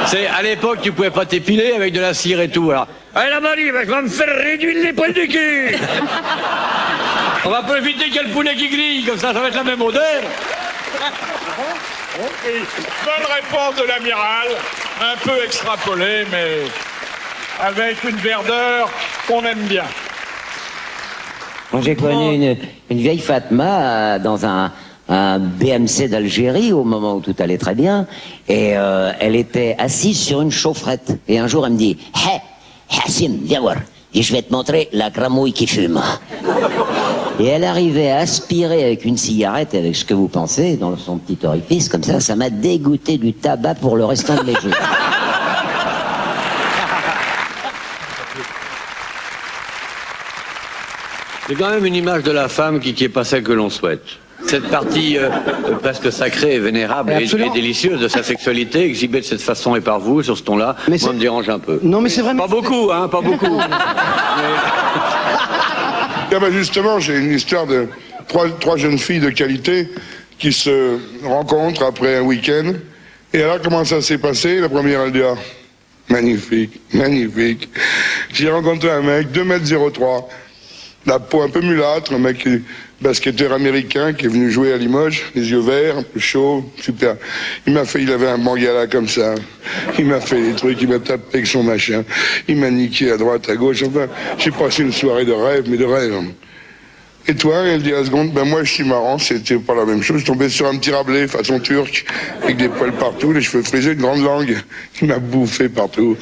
C'est à l'époque, tu pouvais pas t'épiler avec de la cire et tout. Alors, allez la Marie, je vais me faire réduire les poils du cul. On va pas éviter qu'il y ait le poulet qui grille, comme ça va être la même odeur. Bonne réponse de l'amiral, un peu extrapolée, mais avec une verdeur qu'on aime bien. J'ai connu une vieille Fatma dans un BMC d'Algérie au moment où tout allait très bien, et elle était assise sur une chaufferette. Et un jour, elle me dit « Hé, Hassim, viens voir, et je vais te montrer la gramouille qui fume. » Et elle arrivait à aspirer avec une cigarette, avec ce que vous pensez, dans son petit orifice, comme ça m'a dégoûté du tabac pour le restant de mes jours. C'est quand même une image de la femme qui est pas celle que l'on souhaite. Cette partie presque sacrée et vénérable et délicieuse de sa sexualité, exhibée de cette façon et par vous, sur ce ton-là, moi, me dérange un peu. Non, mais c'est vraiment... Pas beaucoup, hein, pas beaucoup. Ah ben justement, j'ai une histoire de trois jeunes filles de qualité qui se rencontrent après un week-end. Et alors, comment ça s'est passé? La première, elle dit, ah, magnifique, magnifique. J'ai rencontré un mec, 2,03 m, la peau un peu mulâtre, un mec basketteur américain qui est venu jouer à Limoges, les yeux verts, un peu chaud, super. Il avait un mangala comme ça. Il m'a fait des trucs, il m'a tapé avec son machin. Il m'a niqué à droite, à gauche. Enfin, j'ai passé une soirée de rêve, mais de rêve. Et toi, elle dit à la seconde, ben moi je suis marrant, c'était pas la même chose. Je tombais sur un petit Rabelais façon turc, avec des poils partout, les cheveux frisés, une grande langue. Il m'a bouffé partout.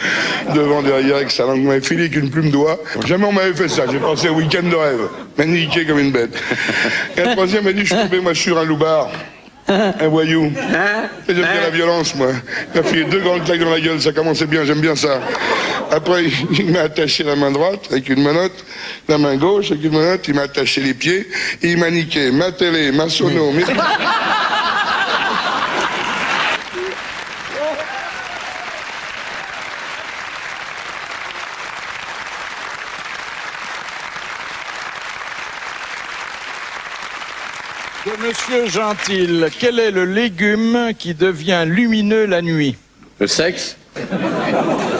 Devant, derrière, avec sa langue, il m'avait filé avec une plume d'oie. Jamais on m'avait fait ça, j'ai passé un week-end de rêve. M'a niqué comme une bête. Et la troisième, elle dit, je suis tombé moi sur un loupard. Un voyou. Et j'aime bien la violence, moi. Il m'a fait 2 grandes claques dans la gueule, ça commençait bien, j'aime bien ça. Après, il m'a attaché la main droite avec une menotte, la main gauche avec une menotte, il m'a attaché les pieds, et il m'a niqué ma télé, ma sono, mes... De Monsieur Gentil, quel est le légume qui devient lumineux la nuit? Le sexe?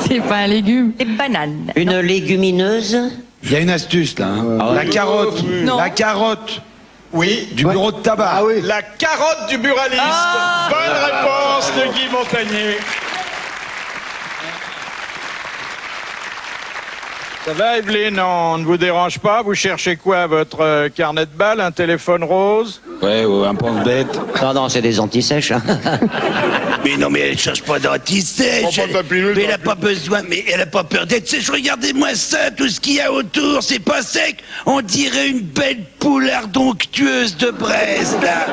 C'est pas un légume. Les bananes. Une légumineuse? Il y a une astuce là. Hein. La carotte. Non. La carotte. Oui. Du bureau de tabac. Ah oui. La carotte du buraliste. Bonne réponse de Guy Montagnier. Ça va, Evelyne? On ne vous dérange pas? Vous cherchez quoi? Votre carnet de balles? Un téléphone rose? Ouais, un pense-bête. Non, c'est des antisèches. Hein. Mais non, mais elle cherche pas d'anti-sèche. Mais elle a pas besoin, mais elle a pas peur d'être sèche. Regardez-moi ça, tout ce qu'il y a autour, c'est pas sec. On dirait une belle poule ardonctueuse de Brest, là.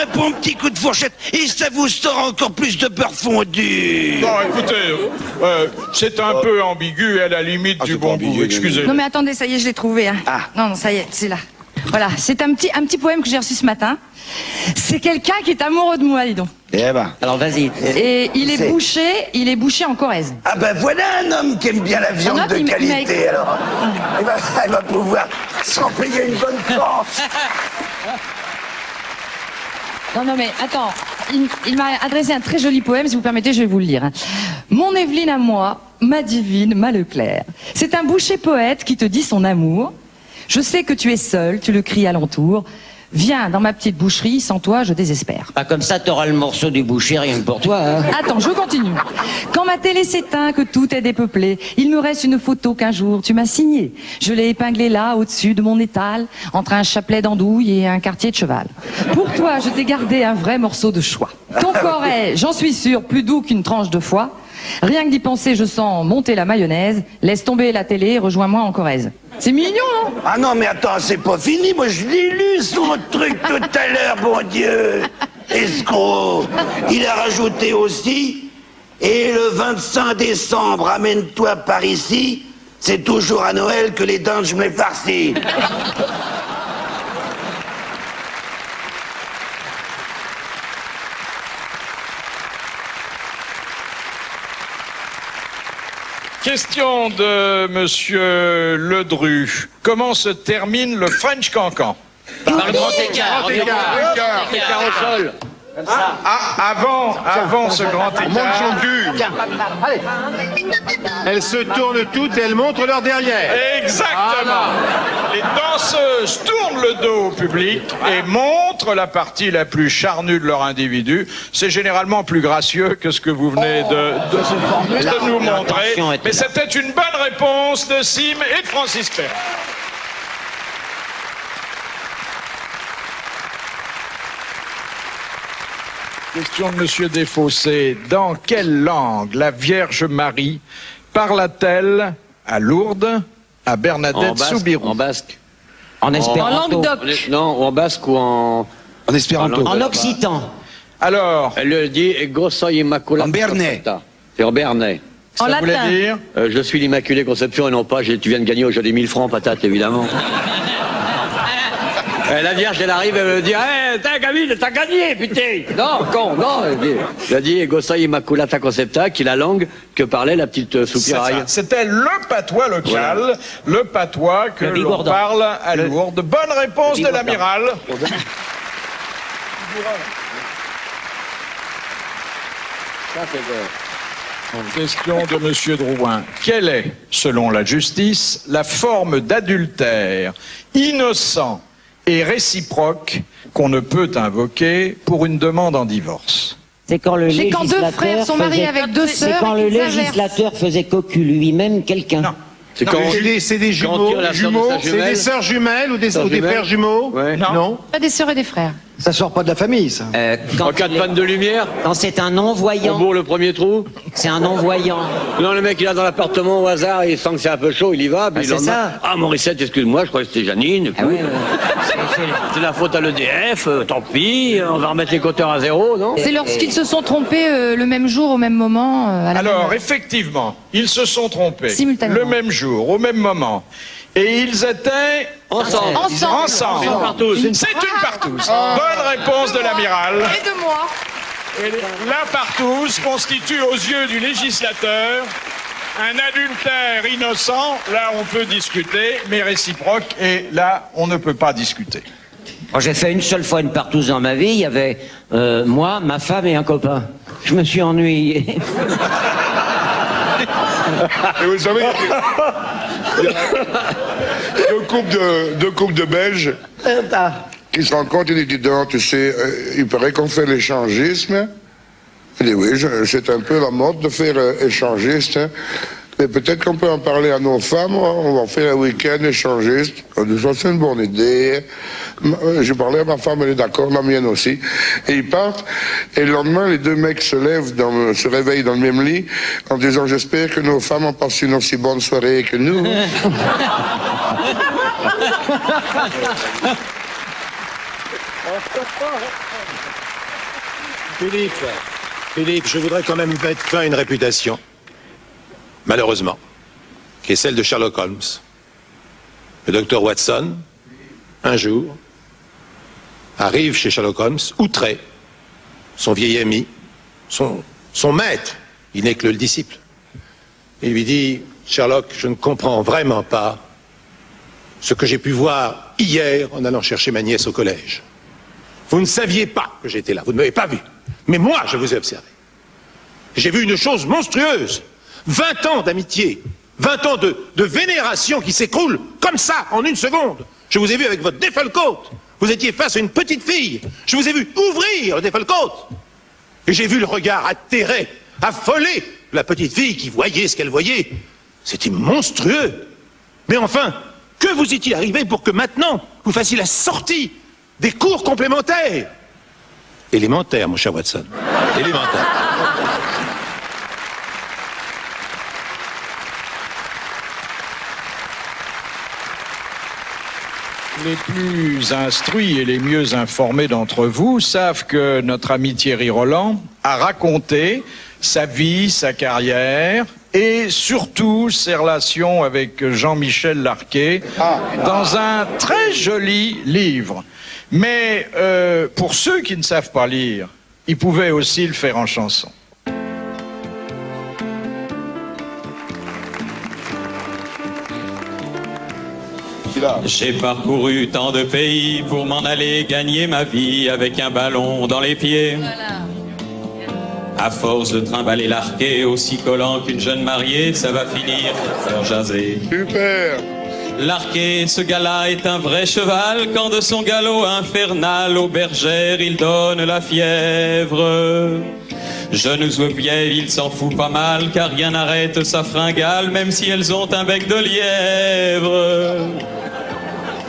Un bon petit coup de fourchette, et ça vous sort encore plus de beurre fondu. Non, écoutez, c'est un peu ambigu, à la limite du bon goût. Excusez-moi. Non mais attendez, ça y est, je l'ai trouvé. Hein. Ah. Non, ça y est, c'est là. Voilà, c'est un petit poème que j'ai reçu ce matin. C'est quelqu'un qui est amoureux de moi, dis donc. Eh ben. Alors vas-y. Et il est bouché en Corrèze. Ah ben voilà un homme qui aime bien la viande note, de il qualité, alors. Elle va pouvoir s'en payer une bonne tranche. Non, mais attends, il m'a adressé un très joli poème, si vous permettez, je vais vous le lire. Hein. Mon Evelyne à moi, ma divine, ma Leclerc. C'est un boucher poète qui te dit son amour. Je sais que tu es seul, tu le cries alentour. Viens dans ma petite boucherie, sans toi je désespère. Pas comme ça, t'auras le morceau du boucher rien que pour toi. Hein. Attends, je continue. Quand ma télé s'éteint, que tout est dépeuplé, il me reste une photo qu'un jour tu m'as signée. Je l'ai épinglée là, au-dessus de mon étal, entre un chapelet d'andouille et un quartier de cheval. Pour toi, je t'ai gardé un vrai morceau de choix. Ton corps est, j'en suis sûr, plus doux qu'une tranche de foie. Rien que d'y penser, je sens monter la mayonnaise. Laisse tomber la télé, rejoins-moi en Corrèze. C'est mignon, non? Ah non, mais attends, c'est pas fini. Moi, je l'ai lu, son truc, tout à l'heure, bon Dieu. Escroc. Il a rajouté aussi, et le 25 décembre, amène-toi par ici. C'est toujours à Noël que les dindes, je me les farcis. Question de Monsieur Ledru. Comment se termine le French Cancan? Par le grand écart. Écart au sol. Avant ce grand écart. Allez. Elles se tournent toutes et elles montrent leur derrière. Exactement. Les danseuses tournent le dos au public et montrent la partie la plus charnue de leur individu. C'est généralement plus gracieux que ce que vous venez de nous montrer. Mais c'était une bonne réponse de Sim et de Francis Perrin. Question de Monsieur Desfossés. Dans quelle langue la Vierge Marie parla-t-elle à Lourdes, à Bernadette Soubirous? En basque. En espéranto. En langue Non, en basque ou en... En espéranto. En occitan. Alors, Elle lui dit « Ego soy immaculata En béarnais. concepta ». C'est en béarnais. En ça voulait latin. dire? Je suis l'Immaculée Conception et non pas, tu viens de gagner aujourd'hui 1000 francs, patate, évidemment. La Vierge, elle arrive, elle me dit, hey, t'as gagné, putain. Non, con, non. Elle a dit, Ego soy immaculata concepta, qui est la langue que parlait la petite soupiraille. C'était le patois local, Voilà. le patois que Le l'on Bigourdan. parle à Lourdes. Bonne réponse de l'amiral. Question de Monsieur Drouin. Quelle est, selon la justice, la forme d'adultère innocent et réciproque qu'on ne peut invoquer pour une demande en divorce? C'est quand le C'est quand deux frères sont mariés avec deux C'est sœurs. quand et le qu'ils inversent. législateur faisait cocu lui-même quelqu'un. Non. C'est quand C'est des quand on jumeaux. tire la sœur de sa C'est jumelle. des sœurs jumelles ou des Sœurs jumelles. frères jumeaux. Ouais. Non. Pas des sœurs et des frères. Ça sort pas de la famille, ça. Quand En cas de il est- panne de lumière, Quand c'est un on non-voyant, bourre le premier trou. c'est un non-voyant. Non, le mec, il est dans l'appartement au hasard, il sent que c'est un peu chaud, il y va. Puis Ah, le lendemain, c'est ça. Ah, Morissette, excuse-moi, je croyais que c'était Janine. Ah oui, C'est la faute à l'EDF, tant pis, on va remettre les compteurs à zéro, non? C'est lorsqu'ils se sont trompés le même jour, au même moment. À la Alors, même heure. effectivement, ils se sont trompés. Simultanément. Le même jour, au même moment. Et ils étaient Ensemble. Ensemble. C'est une partouze. C'est une partouze. Bonne réponse de l'amiral. Et de moi. Et la partouze constitue aux yeux du législateur un adultère innocent. Là, on peut discuter, mais réciproque. Et là, on ne peut pas discuter. Quand j'ai fait une seule fois une partouze dans ma vie, il y avait moi, ma femme et un copain. Je me suis ennuyé. Et vous savez, il y a deux couples de Belges qui se rencontrent et disent, dis donc, tu sais, il paraît qu'on fait l'échangisme. Il dit, oui, c'est un peu la mode de faire échangiste, hein. Mais peut-être qu'on peut en parler à nos femmes, on va faire un week-end échangiste. Ça, c'est une bonne idée. J'ai parlé à ma femme, elle est d'accord, la mienne aussi. Et ils partent, et le lendemain, les deux mecs se réveillent dans le même lit, en disant, j'espère que nos femmes ont passé une aussi bonne soirée que nous. Philippe, je voudrais quand même mettre fin à une réputation, malheureusement, qui est celle de Sherlock Holmes. Le docteur Watson, un jour, arrive chez Sherlock Holmes, outré, son vieil ami, son maître, il n'est que le disciple. Il lui dit, Sherlock, je ne comprends vraiment pas ce que j'ai pu voir hier en allant chercher ma nièce au collège. Vous ne saviez pas que j'étais là, vous ne m'avez pas vu. Mais moi, je vous ai observé. J'ai vu une chose monstrueuse. 20 ans d'amitié, 20 ans de vénération qui s'écroulent comme ça, en une seconde. Je vous ai vu avec votre défalcoat. Vous étiez face à une petite fille. Je vous ai vu ouvrir le défalcoat. Et j'ai vu le regard atterré, affolé de la petite fille qui voyait ce qu'elle voyait. C'était monstrueux. Mais enfin, que vous est-il arrivé pour que maintenant, vous fassiez la sortie des cours complémentaires? Élémentaire, mon cher Watson. Élémentaire. Les plus instruits et les mieux informés d'entre vous savent que notre ami Thierry Roland a raconté sa vie, sa carrière et surtout ses relations avec Jean-Michel Larquet dans un très joli livre. Mais pour ceux qui ne savent pas lire, il pouvait aussi le faire en chanson. J'ai parcouru tant de pays pour m'en aller gagner ma vie avec un ballon dans les pieds. À force de trimballer Larquet aussi collant qu'une jeune mariée, ça va finir par faire jaser. Super! Larquet, ce gars-là est un vrai cheval quand de son galop infernal aux bergères il donne la fièvre. Jeunes ou vieilles, il s'en fout pas mal car rien n'arrête sa fringale même si elles ont un bec de lièvre.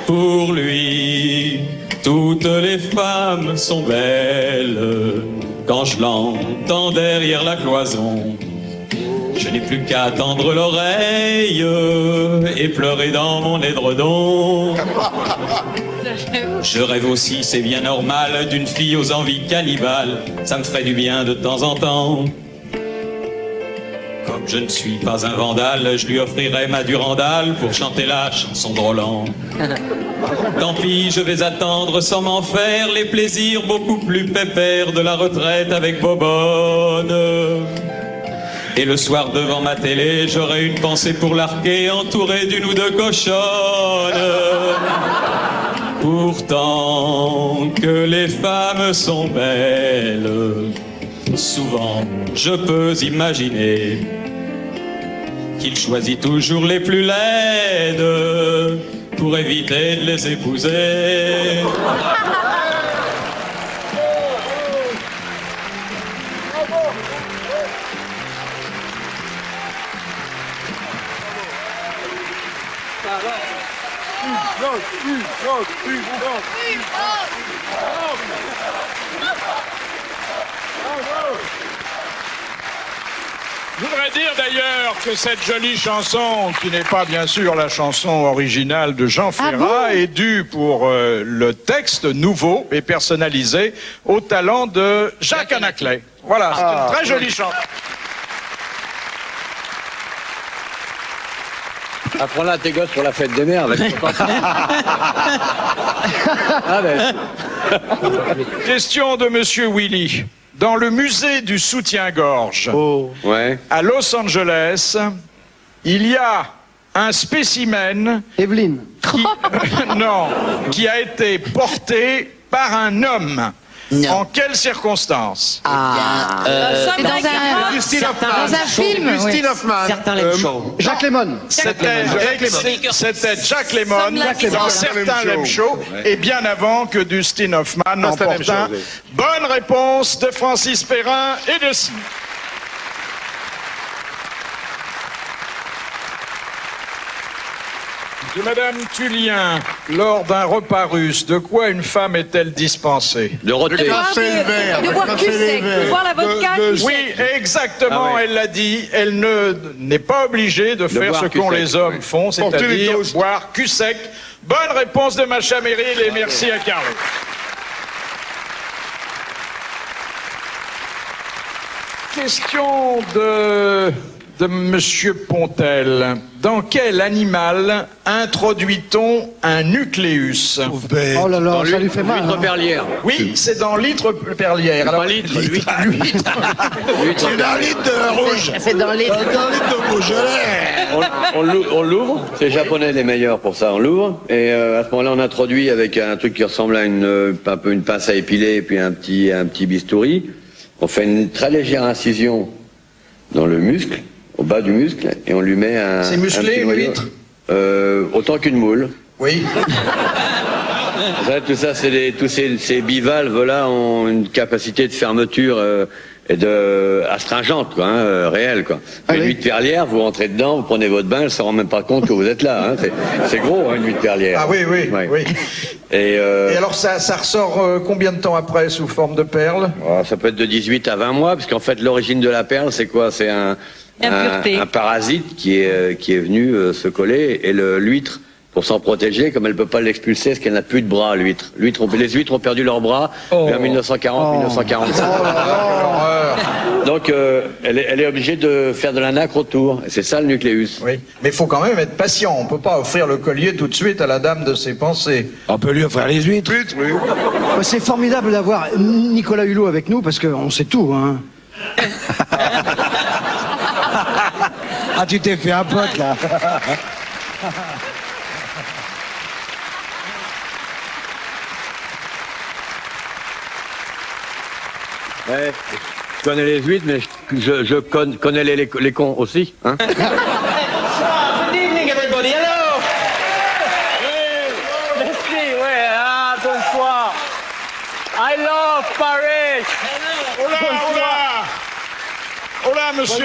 Pour lui, toutes les femmes sont belles. Quand je l'entends derrière la cloison, je n'ai plus qu'à tendre l'oreille et pleurer dans mon édredon. Je rêve aussi, c'est bien normal, d'une fille aux envies cannibales. Ça me ferait du bien de temps en temps. Comme je ne suis pas un vandale, je lui offrirai ma Durandale pour chanter la chanson de Roland. Tant pis, je vais attendre sans m'en faire les plaisirs beaucoup plus pépères de la retraite avec Bobonne. Et le soir devant ma télé, j'aurai une pensée pour Larquet entouré d'une ou deux cochonnes. Pourtant que les femmes sont belles, souvent je peux imaginer qu'il choisit toujours les plus laides pour éviter de les épouser. Je voudrais dire d'ailleurs que cette jolie chanson, qui n'est pas bien sûr la chanson originale de Jean Ferrat, est due pour le texte nouveau et personnalisé au talent de Jacques Anaclet. Voilà, c'est une très jolie chanson. Apprends-la à tes gosses pour la fête des mères. Question de Monsieur Willy. Dans le musée du soutien-gorge, à Los Angeles, il y a un spécimen... Evelyne. Non, qui a été porté par un homme. Non. En quelles circonstances? C'est dans un film. Dustin Hoffman. Certains l'aiment chaud. Jacques Lemon. C'était Jack Lemmon dans Certains l'aiment chaud, et bien avant que Dustin Hoffman en porte un. Bonne réponse de Francis Perrin et de... De Madame Tullien, lors d'un repas russe, de quoi une femme est-elle dispensée? De roter. De boire cul sec, de boire la vodka. Oui, exactement, Ah ouais. elle l'a dit. Elle n'est pas obligée de faire boire ce cul qu'ont sec, les hommes oui. font, c'est-à-dire boire cul sec. Bonne réponse de Macha Merrill et merci à Carlo. Question de Monsieur Pontel. Dans quel animal introduit-on un nucléus? Oh là là, ça lui fait mal. L'huître hein. perlière. Oui, c'est dans l'huître perlière. Alors, Pas l'huître, l'huître. C'est dans litre de rouge. C'est dans les... Dans litre de Beaujolais. On l'ouvre, c'est les japonais les meilleurs pour ça, on l'ouvre, et à ce moment-là on introduit avec un truc qui ressemble à un peu une pince à épiler et puis un petit bistouri. On fait une très légère incision dans le muscle, au bas du muscle, et on lui met un... C'est musclé, un petit une noyau. huître? Autant qu'une moule. oui. Ça, tout ça, tous ces bivalves-là ont une capacité de fermeture et de astringente, quoi, réelle, quoi. Une huître perlière, vous rentrez dedans, vous prenez votre bain, elle se rend même pas compte que vous êtes là. Hein. C'est gros, hein, une huître perlière. Ah oui, oui, Ouais. oui. Et alors ça ressort combien de temps après sous forme de perles? ça peut être de 18 à 20 mois, parce qu'en fait l'origine de la perle, c'est quoi? C'est un parasite qui est venu se coller, et l'huître, pour s'en protéger, comme elle peut pas l'expulser, parce qu'elle n'a plus de bras, l'huître. Les huîtres ont perdu leurs bras vers 1940-1945. Donc elle est obligée de faire de la nacre autour, et c'est ça le nucléus. Oui, mais il faut quand même être patient. On peut pas offrir le collier tout de suite à la dame de ses pensées. On peut lui offrir les huîtres. C'est formidable d'avoir Nicolas Hulot avec nous parce qu'on sait tout. Hein. Ah, tu t'es fait un pote, là. Ouais, je connais les huîtres, mais je connais les cons aussi. Hein. Good evening, everybody. Hello. Merci, ouais. Ah, bonsoir. I love Paris. Hola, hola! Hola, monsieur!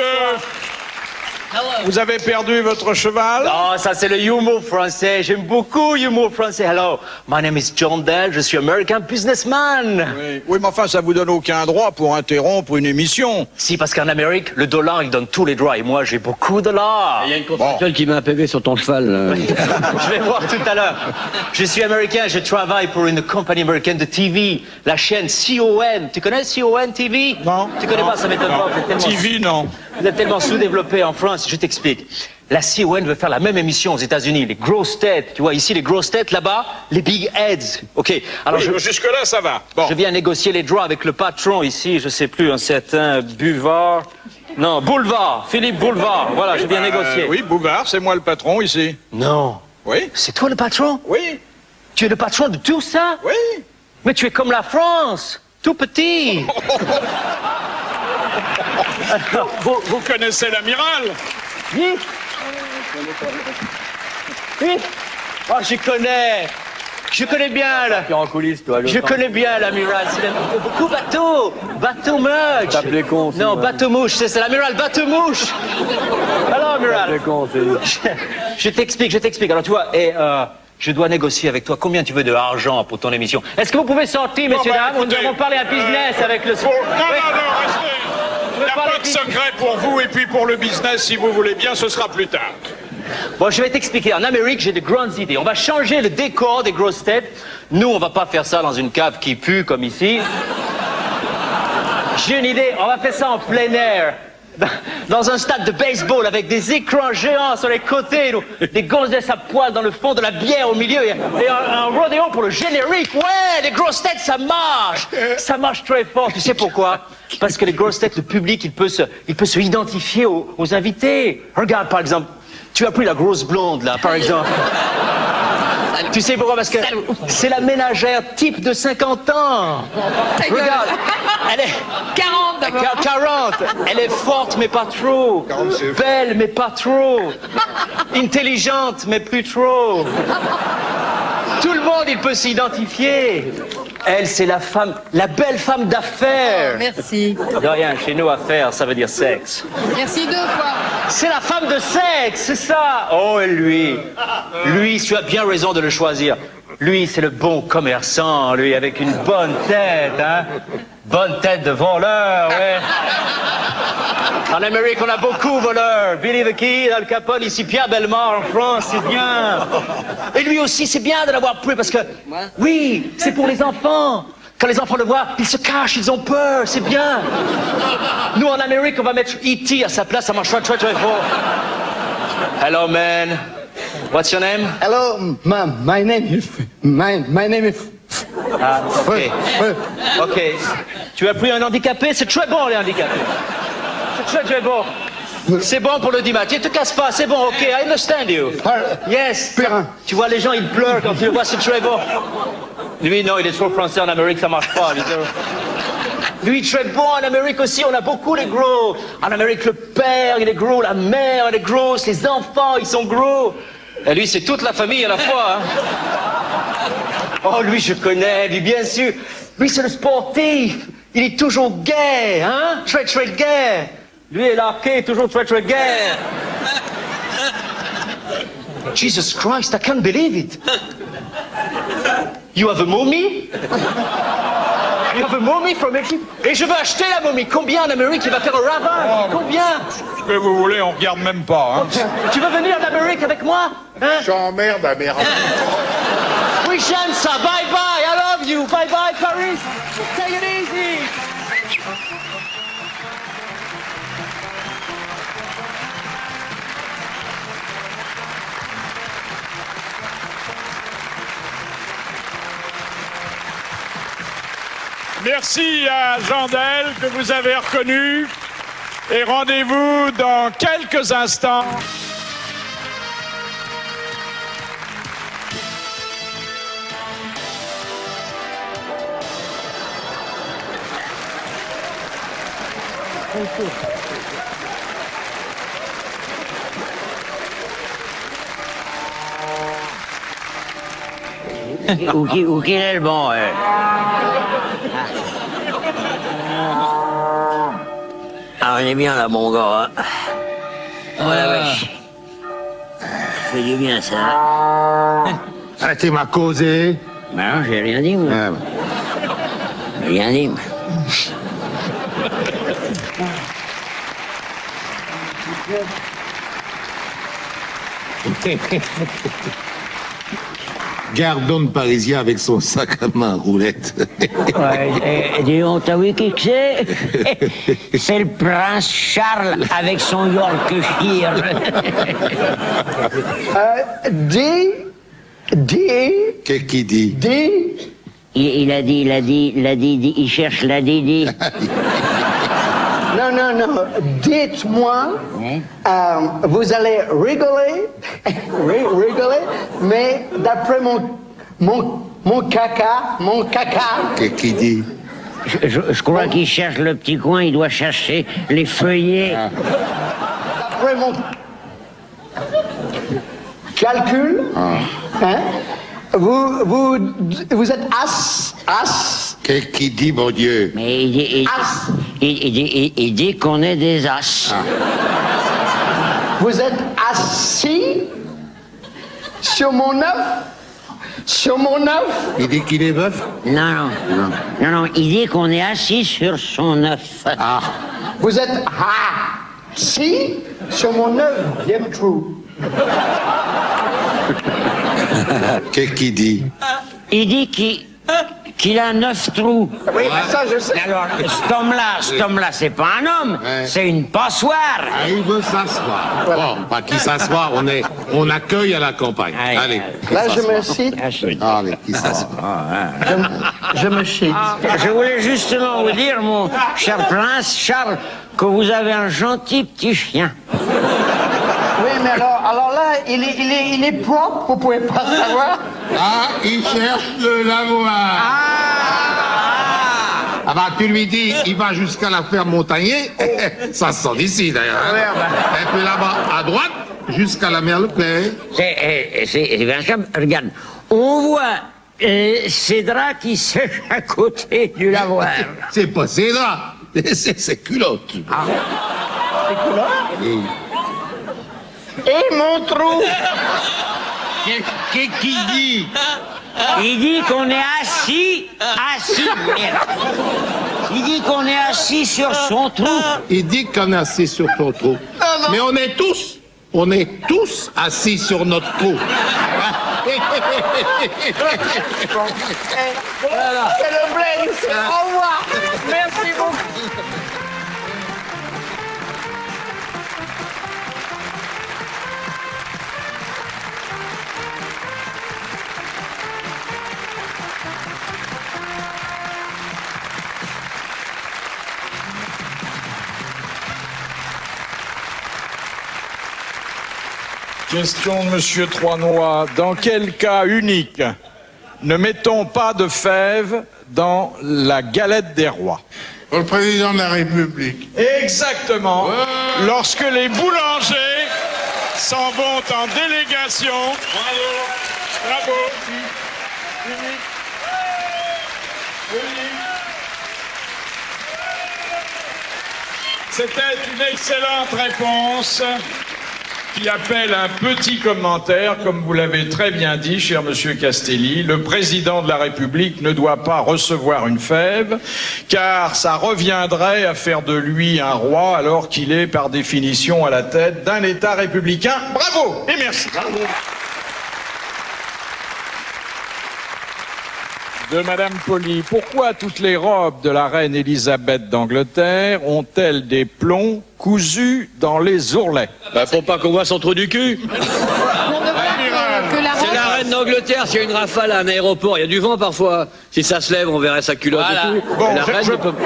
Vous avez perdu votre cheval? Oh, ça c'est le humour français. J'aime beaucoup l'humour français. Hello, my name is John Dell. Je suis American businessman. Oui, mais enfin, ça vous donne aucun droit pour interrompre une émission. Si, parce qu'en Amérique, le dollar, il donne tous les droits. Et moi, j'ai beaucoup de l'or. Il y a une contractuelle qui met un PV sur ton cheval. Je vais voir tout à l'heure. Je suis américain, je travaille pour une compagnie américaine de TV, la chaîne CON. Tu connais CON TV? Non. Tu connais pas, ça m'étonne pas. vous êtes tellement- TV, non. Vous êtes tellement sous-développé en France, je t'explique. La CON veut faire la même émission aux États-Unis, les grosses têtes. Tu vois, ici, les grosses têtes, là-bas, les big heads. OK. Alors, Oui, jusque-là, ça va. Bon. je viens négocier les droits avec le patron ici, je sais plus, un certain Buvard. Non, Boulevard, Philippe Boulevard. Voilà, je viens négocier. Oui, Bouvard, c'est moi le patron ici. Non. Oui? C'est toi le patron? Oui? Tu es le patron de tout ça? Oui? Mais tu es comme la France, tout petit. Vous connaissez l'amiral? Oui. Oui. Oh, je connais. Je connais bien, là. en coulisses, toi. Je connais bien l'amiral. C'est beaucoup bateau. Bateau mug. Tape les cons. Non, bateau mouche. C'est l'amiral bateau mouche. Alors, amiral. Les cons, Je t'explique. Alors, tu vois, je dois négocier avec toi. Combien tu veux de argent pour ton émission? Est-ce que vous pouvez sortir, messieurs, dames? Nous allons parler à business avec le... Non, restez. Il n'y a pas de secret pour vous et puis pour le business, si vous voulez bien, ce sera plus tard. Bon, je vais t'expliquer. En Amérique, j'ai de grandes idées. On va changer le décor des grosses têtes. Nous, on va pas faire ça dans une cave qui pue comme ici. J'ai une idée. On va faire ça en plein air. Dans un stade de baseball avec des écrans géants sur les côtés, des gonzesses à poil dans le fond, de la bière au milieu et un rodéo pour le générique. Ouais, les grosses têtes, ça marche. Ça marche très fort. Tu sais pourquoi? Parce que les grosses têtes, le public, il peut se identifier aux invités. Regarde, par exemple, Tu as pris la grosse blonde, là, par exemple. Tu sais pourquoi? Parce que c'est la ménagère type de 50 ans. Regarde, elle est... 40 d'abord. 40. Elle est forte, mais pas trop. Belle, mais pas trop. Intelligente, mais plus trop. Tout le monde, il peut s'identifier. Elle, c'est la femme, la belle femme d'affaires. Merci. De rien, chez nous, affaires, ça veut dire sexe. Merci 2 fois. C'est la femme de sexe, c'est ça. Oh, et lui, tu as bien raison de le choisir. Lui, c'est le bon commerçant, lui, avec une bonne tête, hein. Bonne tête de voleur, ouais. En Amérique, on a beaucoup de voleurs. Billy the Kid, Al Capone, ici Pierre Bellemare en France, c'est bien. Et lui aussi, c'est bien de l'avoir pris parce que, oui, c'est pour les enfants. Quand les enfants le voient, ils se cachent, ils ont peur, c'est bien. Nous, en Amérique, on va mettre E.T. à sa place, ça marchera très très fort. Hello, man. What's your name? Hello, my name is... Ah, ok. Ok. Tu as pris un handicapé? C'est très bon, les handicapés. C'est très très bon. C'est bon pour le dimanche. Ne te casse pas, c'est bon, ok. I understand you. Yes. Tu vois, les gens, ils pleurent quand tu le vois, c'est très bon. Lui, non, il est trop français en Amérique, ça marche pas. Lui, très bon en Amérique aussi, on a beaucoup les gros. En Amérique, le père, il est gros, la mère, elle est grosse, les enfants, ils sont gros. Et lui, c'est toute la famille à la fois. Hein. Oh, lui, je connais, lui, bien sûr. Lui, c'est le sportif. Il est toujours gai, hein? Très, très gai. Lui, il est larqué, toujours très, très gai. Jesus Christ, I can't believe it. You have a mommy? You have a mommy from Egypt? Et je veux acheter la momie. Combien en Amérique? Il va faire un ravage. Combien? Ce que vous voulez, on regarde même pas. Hein. Tu veux venir en Amérique avec moi? Hein? J'emmerde, merde. Oui, j'aime ça. Bye bye. I love you. Bye bye, Paris. Take it easy. Merci à Jandel que vous avez reconnu. Et rendez-vous dans quelques instants. Où qu'il est le bon, Ah, on est bien là, mon gars. Hein. Oh la vache. Ça fait du bien, ça. Arrêtez ma causée. Ben non, j'ai rien dit, moi. Ah, J'ai rien dit, moi. Gardons le Parisien avec son sac à main roulette. Ouais, dis donc, t'as vu qui que c'est? C'est le prince Charles avec son Yorkshire. Qu'est-ce qu'il dit? Il a dit, il cherche la Didi. Non, dites-moi, vous allez rigoler, mais d'après mon caca. Qu'est-ce qu'il dit? Je crois qu'il cherche le petit coin, il doit chercher les feuillets. D'après mon calcul, hein, vous êtes as. Qu'est-ce qu'il dit, mon Dieu? Mais il dit qu'on est des as. Vous êtes assis sur mon œuf? Il dit qu'il est veuf? Non, il dit qu'on est assis sur son œuf. Ah. Vous êtes assis sur mon œuf, bien true. Qu'est-ce qu'il dit? Il dit qu'il a 9 trous. Oui, ça je sais. Alors, cet homme-là, c'est pas un homme, c'est une passoire. Ah, il veut s'asseoir. Bon, pas qu'il s'asseoir, on accueille à la campagne. Allez. Là, je me cite. Allez, qui s'assoit. Je me cite. Je voulais justement vous dire, mon cher prince Charles, que vous avez un gentil petit chien. Oui, mais alors là, il est propre, vous pouvez pas savoir. Ah, il cherche le lavoir. Ah bah tu lui dis, il va jusqu'à la ferme Montagnier, ça se sent d'ici d'ailleurs. Hein. Et puis là-bas, à droite, jusqu'à la mer Le Play. Regarde, on voit Cédra qui sèche à côté du lavoir. C'est pas Cédra, c'est culotte. Ah. C'est culotte? Oui. Et mon trou. Qu'est-ce qu'il dit? Il dit qu'on est assis, merde. Il dit qu'on est assis sur son trou. Il dit qu'on est assis sur son trou. Mais on est tous assis sur notre trou. Voilà. C'est le Blaise. Au revoir. Merci beaucoup. Question de Monsieur Troynois. Dans quel cas unique ne mettons pas de fèves dans la galette des rois? Pour le président de la République. Exactement. Lorsque les boulangers s'en vont en délégation. Bravo. C'était une excellente réponse qui appelle un petit commentaire, comme vous l'avez très bien dit, cher Monsieur Castelli. Le président de la République ne doit pas recevoir une fève, car ça reviendrait à faire de lui un roi, alors qu'il est par définition à la tête d'un État républicain. Bravo et merci. Bravo. De Madame Poli, pourquoi toutes les robes de la reine Élisabeth d'Angleterre ont-elles des plombs cousus dans les ourlets? Bah pour pas qu'on voit son trou du cul. C'est la reine d'Angleterre, s'il y a une rafale à un aéroport, il y a du vent parfois. Si ça se lève, on verrait sa culotte et tout. Bon, Et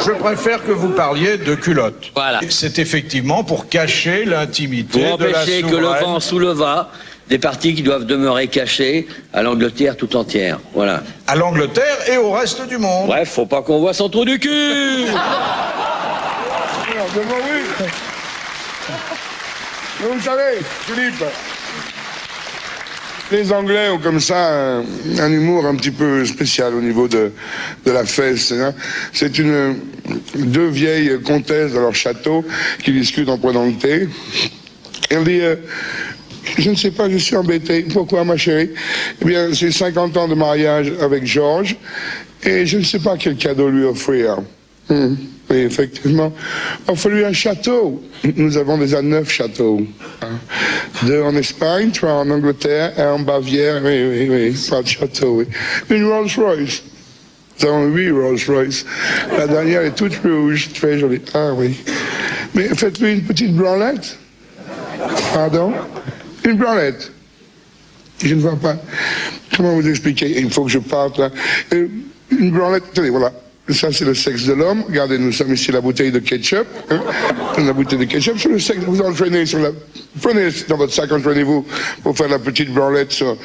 je préfère que vous parliez de culotte. Voilà. C'est effectivement pour cacher l'intimité Pour de la empêcher souveraine. que le vent souleva des parties qui doivent demeurer cachées à l'Angleterre tout entière. Voilà. À l'Angleterre et au reste du monde. Bref, faut pas qu'on voit son trou du cul. Vous savez, Philippe, les Anglais ont comme ça un humour un petit peu spécial au niveau de la fesse. Hein. C'est deux vieilles comtesses dans leur château qui discutent en prenant le thé. Elle dit... je ne sais pas, je suis embêté. Pourquoi, ma chérie? Eh bien, c'est 50 ans de mariage avec Georges et je ne sais pas quel cadeau lui offrir. Oui, effectivement. Offre-lui un château. Nous avons déjà 9 châteaux. 2 en Espagne, 3 en Angleterre, 1 en Bavière. Oui, pas de château, oui. Une Rolls-Royce. Nous avons 8 Rolls-Royce. La dernière est toute rouge, très jolie. Ah oui. Mais faites-lui une petite branlette. Pardon? Une branlette. Je ne vois pas. Comment vous expliquer? Il faut que je parte là. Une branlette. Attendez, voilà. Ça, c'est le sexe de l'homme. Regardez, nous sommes ici la bouteille de ketchup. Hein? La bouteille de ketchup sur le sexe. Vous entraînez sur la... Prenez dans votre sac, entraînez-vous pour faire la petite branlette sur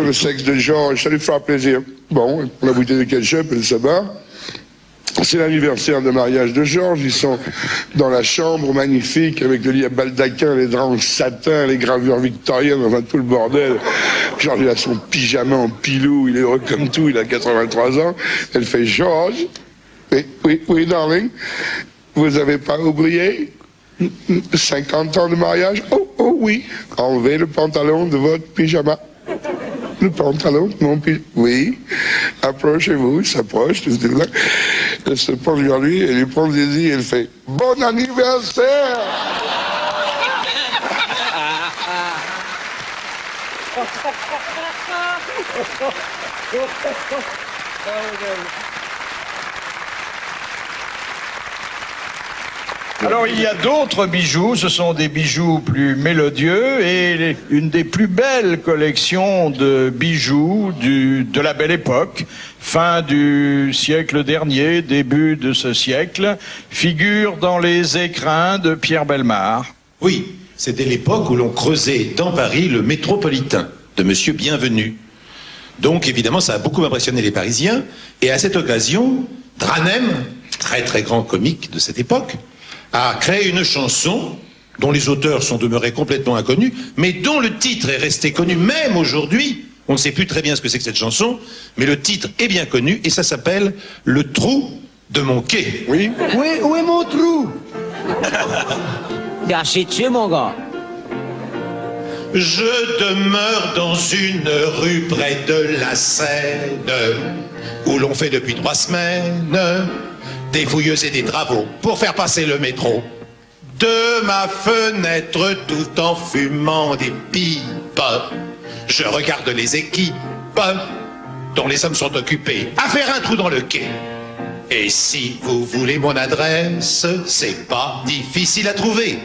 le sexe de Georges. Ça lui fera plaisir. Bon, la bouteille de ketchup, elle se bat. C'est l'anniversaire de mariage de Georges. Ils sont dans la chambre magnifique avec le lit à baldaquin, les draps en satin, les gravures victoriennes, enfin tout le bordel. Georges, il a son pyjama en pilou, il est heureux comme tout, il a 83 ans. Elle fait Georges. Oui, darling. Vous avez pas oublié 50 ans de mariage? Oh oui. Enlevez le pantalon de votre pyjama. Le pantalon de mon pyjama. Oui. Approchez-vous, il s'approche. Elle se penche vers lui, elle lui prend des yeux et elle fait « Bon anniversaire !» Alors il y a d'autres bijoux, ce sont des bijoux plus mélodieux et une des plus belles collections de bijoux de la Belle Époque, fin du siècle dernier, début de ce siècle, figure dans les écrins de Pierre Bellemare. Oui, C'était l'époque où l'on creusait dans Paris le métropolitain de Monsieur Bienvenu. Donc évidemment, ça a beaucoup impressionné les Parisiens. Et à cette occasion, Dranem, très très grand comique de cette époque, a créé une chanson dont les auteurs sont demeurés complètement inconnus, mais dont le titre est resté connu même aujourd'hui. On ne sait plus très bien ce que c'est que cette chanson, mais le titre est bien connu et ça s'appelle « Le trou de mon quai ». Oui. Où est mon trou? T'es archi dessus, mon gars. Je demeure dans une rue près de la Seine, où l'on fait depuis 3 semaines des fouilleuses et des travaux pour faire passer le métro. De ma fenêtre, tout en fumant des pipes, je regarde les équipes dont les hommes sont occupés à faire un trou dans le quai. Et si vous voulez mon adresse, c'est pas difficile à trouver.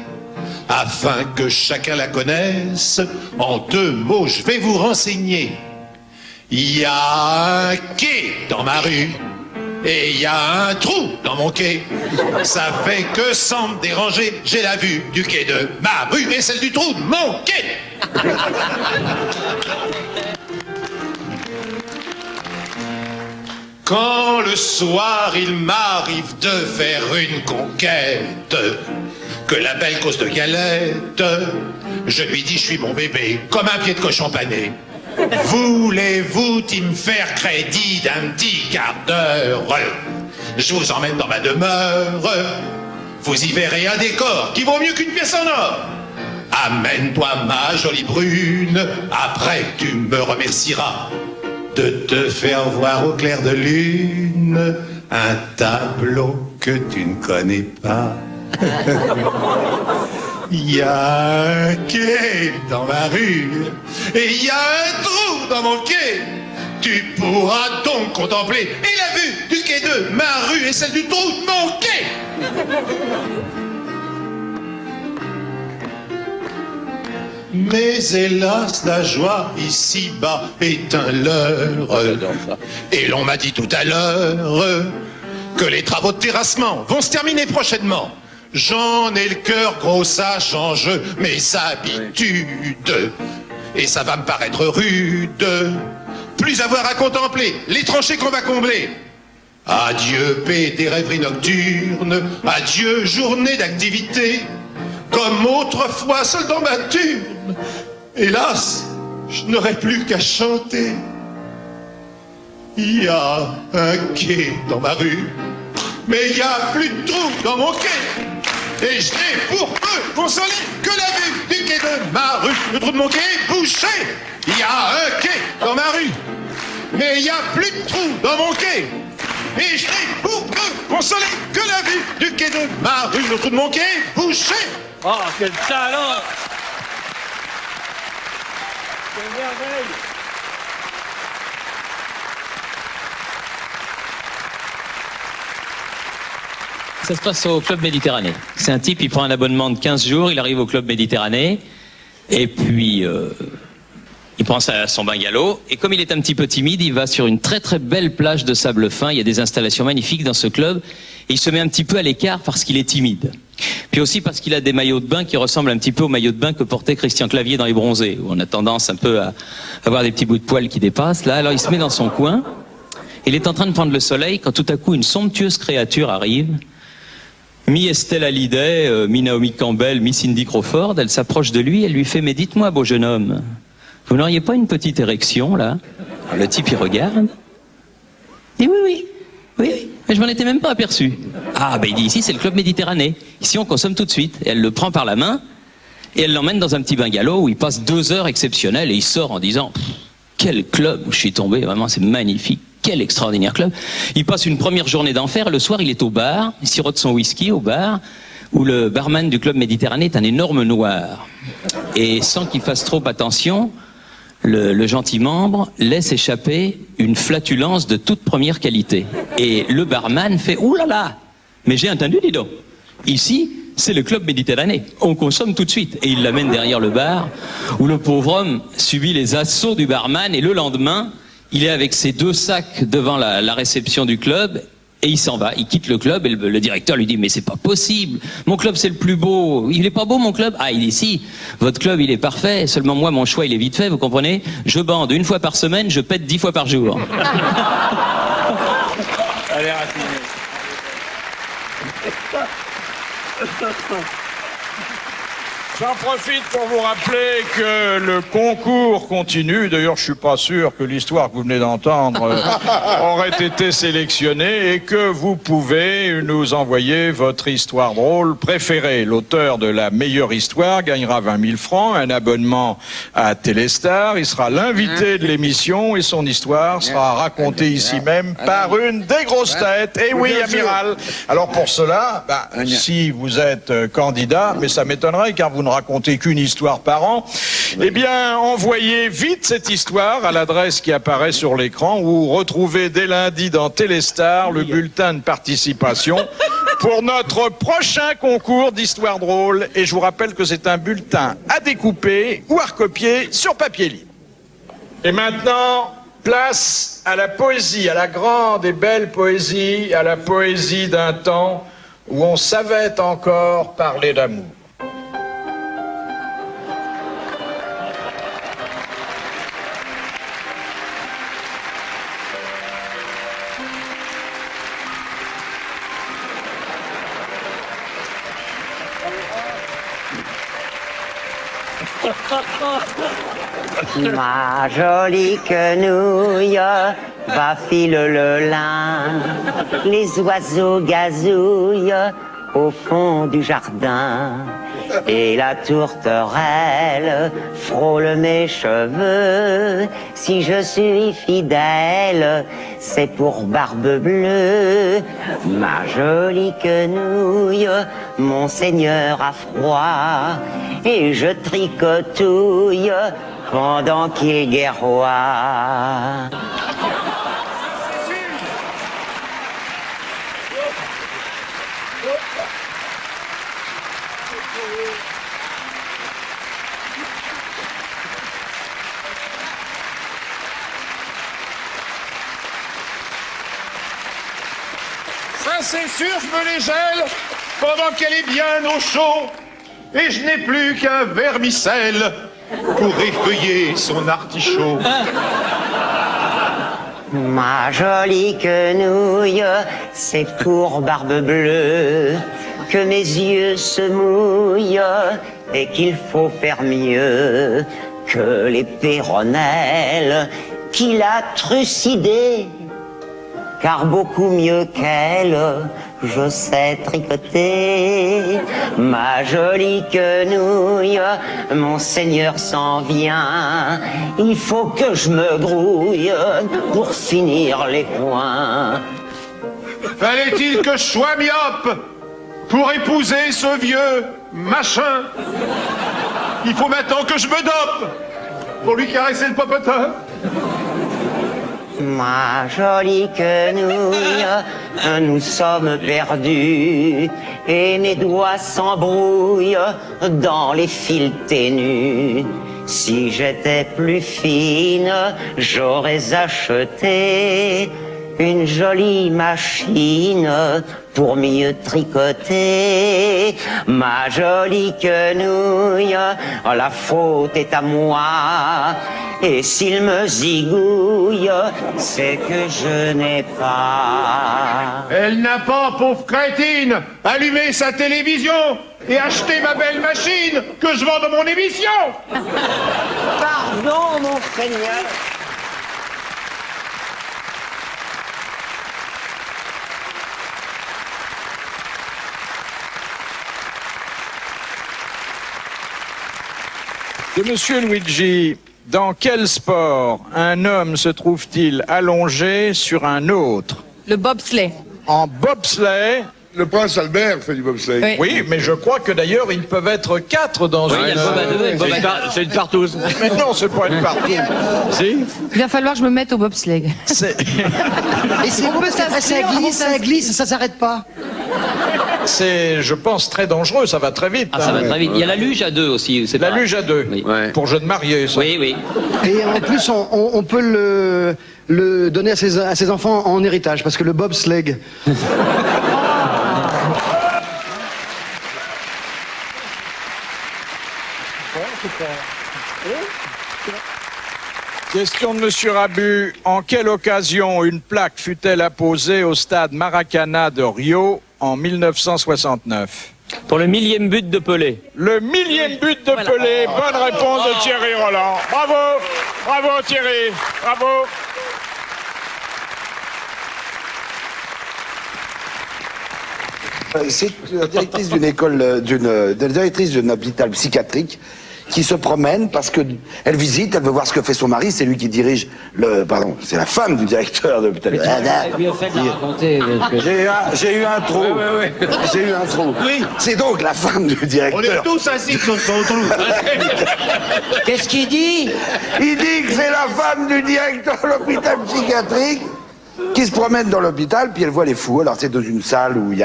Afin que chacun la connaisse, en 2 mots, je vais vous renseigner. Il y a un quai dans ma rue, et il y a un trou dans mon quai. Ça fait que sans me déranger, j'ai la vue du quai de ma rue et celle du trou de mon quai. Quand le soir il m'arrive de faire une conquête, que la belle cause de galette, je lui dis je suis mon bébé, comme un pied de cochon pané. Voulez-vous me faire crédit d'un petit quart d'heure? Je vous emmène dans ma demeure, vous y verrez un décor qui vaut mieux qu'une pièce en or. Amène-toi ma jolie brune, après tu me remercieras de te faire voir au clair de lune un tableau que tu ne connais pas. Il y a un quai dans ma rue et il y a un trou dans mon quai. Tu pourras donc contempler et la vue du quai de ma rue et celle du trou de mon quai. Mais hélas, la joie ici-bas est un leurre. Et l'on m'a dit tout à l'heure que les travaux de terrassement vont se terminer prochainement. J'en ai le cœur gros, ça change mes habitudes. Et ça va me paraître rude. Plus avoir à contempler les tranchées qu'on va combler. Adieu paix des rêveries nocturnes, adieu journée d'activité. Comme autrefois seul dans ma thune, hélas, je n'aurai plus qu'à chanter. Il y a un quai dans ma rue, mais il n'y a plus de trou dans mon quai. Et je n'ai pour peu consolé que la vue du quai de ma rue. Le trou de mon quai est bouché. Il y a un quai dans ma rue, mais il n'y a plus de trou dans mon quai. Et je n'ai pour peu consolé que la vue du quai de ma rue. Le trou de mon quai est bouché. Oh, quel talent! Quelle merveille! Ça se passe au Club Méditerranée. C'est un type, il prend un abonnement de 15 jours, il arrive au Club Méditerranée, et puis il prend son bungalow, et comme il est un petit peu timide, il va sur une très très belle plage de sable fin, il y a des installations magnifiques dans ce club, et il se met un petit peu à l'écart parce qu'il est timide. Puis aussi parce qu'il a des maillots de bain qui ressemblent un petit peu aux maillots de bain que portait Christian Clavier dans Les Bronzés, où on a tendance un peu à avoir des petits bouts de poils qui dépassent. Là, alors il se met dans son coin, il est en train de prendre le soleil, quand tout à coup une somptueuse créature arrive, mi-Estelle Hallyday, mi-Naomi Campbell, mi-Cindy Crawford, elle s'approche de lui, elle lui fait « Mais dites-moi, beau jeune homme, vous n'auriez pas une petite érection, là ?» Alors, le type, il regarde. Et oui, mais je m'en étais même pas aperçu. Ah, ben il dit, ici, c'est le Club Méditerranée. Ici, on consomme tout de suite. Et elle le prend par la main, et elle l'emmène dans un petit bungalow où il passe 2 heures exceptionnelles, et il sort en disant « Quel club où je suis tombé, vraiment, c'est magnifique. Quel extraordinaire club. » Il passe une première journée d'enfer, le soir, il est au bar, il sirote son whisky au bar, où le barman du Club Méditerranée est un énorme noir. Et sans qu'il fasse trop attention, le gentil membre laisse échapper une flatulence de toute première qualité. Et le barman fait « Ouh là là, mais j'ai entendu, dis donc, ici, c'est le Club Méditerranée, on consomme tout de suite. » Et il l'amène derrière le bar, où le pauvre homme subit les assauts du barman, et le lendemain, il est avec ses 2 sacs devant la réception du club, Et il s'en va, il quitte le club et le directeur lui dit mais c'est pas possible, mon club c'est le plus beau. Il est pas beau mon club? Ah, il dit si, votre club il est parfait, seulement moi mon choix il est vite fait, vous comprenez? Je bande 1 fois par semaine, je pète 10 fois par jour. Allez, rapidement. J'en profite pour vous rappeler que le concours continue. D'ailleurs, je suis pas sûr que l'histoire que vous venez d'entendre aurait été sélectionnée et que vous pouvez nous envoyer votre histoire drôle préférée. L'auteur de la meilleure histoire gagnera 20 000 francs, un abonnement à Téléstar. Il sera l'invité de l'émission et son histoire sera racontée ici même par une des grosses têtes. Et oui, amiral. Alors pour cela, si vous êtes candidat, mais ça m'étonnerait car vous ne racontez qu'une histoire par an, eh bien, envoyez vite cette histoire à l'adresse qui apparaît sur l'écran ou retrouvez dès lundi dans Téléstar le bulletin de participation pour notre prochain concours d'histoire drôle. Et je vous rappelle que c'est un bulletin à découper ou à recopier sur papier libre. Et maintenant, place à la poésie, à la grande et belle poésie, à la poésie d'un temps où on savait encore parler d'amour. Ma jolie quenouille va filer le lin, les oiseaux gazouillent au fond du jardin, et la tourterelle frôle mes cheveux. Si je suis fidèle, c'est pour Barbe Bleue. Ma jolie quenouille, mon seigneur a froid, et je tricotouille pendant qu'il guerroie. Ça c'est sûr, je me les gèle pendant qu'elle est bien au chaud, et je n'ai plus qu'un vermicelle pour effeuiller son artichaut. Ma jolie quenouille, c'est pour Barbe Bleue que mes yeux se mouillent et qu'il faut faire mieux que les péronnelles qu'il a trucidées. Car beaucoup mieux qu'elle, je sais tricoter. Ma jolie quenouille, mon seigneur s'en vient. Il faut que je me grouille pour finir les points. Fallait-il que je sois myope pour épouser ce vieux machin? Il faut maintenant que je me dope pour lui caresser le popotin. Ma jolie quenouille, nous sommes perdus et mes doigts s'embrouillent dans les fils ténus. Si j'étais plus fine, j'aurais acheté une jolie machine pour mieux tricoter. Ma jolie quenouille, la faute est à moi. Et s'il me zigouille, c'est que je n'ai pas. Elle n'a pas, pauvre crétine, allumé sa télévision et acheté ma belle machine que je vends dans mon émission. Pardon, mon seigneur. De Monsieur Luigi, dans quel sport un homme se trouve-t-il allongé sur un autre? Le bobsleigh. En bobsleigh. Le prince Albert fait du bobsleigh. Oui, mais je crois que d'ailleurs ils peuvent être 4 dans une. C'est une partouze. Mais non, c'est pas une partouze. Si. Il va falloir que je me mette au bobsleigh. Et c'est beau parce que ça glisse, ça s'arrête pas. c'est, je pense, très dangereux, ça va très vite. Ah, ça va très vite. Il y a la luge à 2 aussi. La luge à 2, oui. Pour jeune marié, ça. Oui, oui. Et en plus, on peut le donner à ses enfants en héritage, parce que le bobsleigh... Question de Monsieur Rabu. En quelle occasion une plaque fut-elle apposée au stade Maracana de Rio en 1969? Pour le 1000e but de Pelé. Le 1000e but de Pelé. Bonne réponse de Thierry Roland. Bravo. Bravo Thierry. Bravo. C'est la directrice d'une école, directrice d'un hôpital psychiatrique qui se promène parce que elle visite, elle veut voir ce que fait son mari, c'est lui qui dirige pardon, c'est la femme du directeur de l'hôpital. J'ai eu un trou. J'ai eu un trou. Oui. C'est donc la femme du directeur. On est tous assis sur son trou. Qu'est-ce qu'il dit? Il dit que c'est la femme du directeur de l'hôpital psychiatrique qui se promène dans l'hôpital, puis elle voit les fous. Alors c'est dans une salle où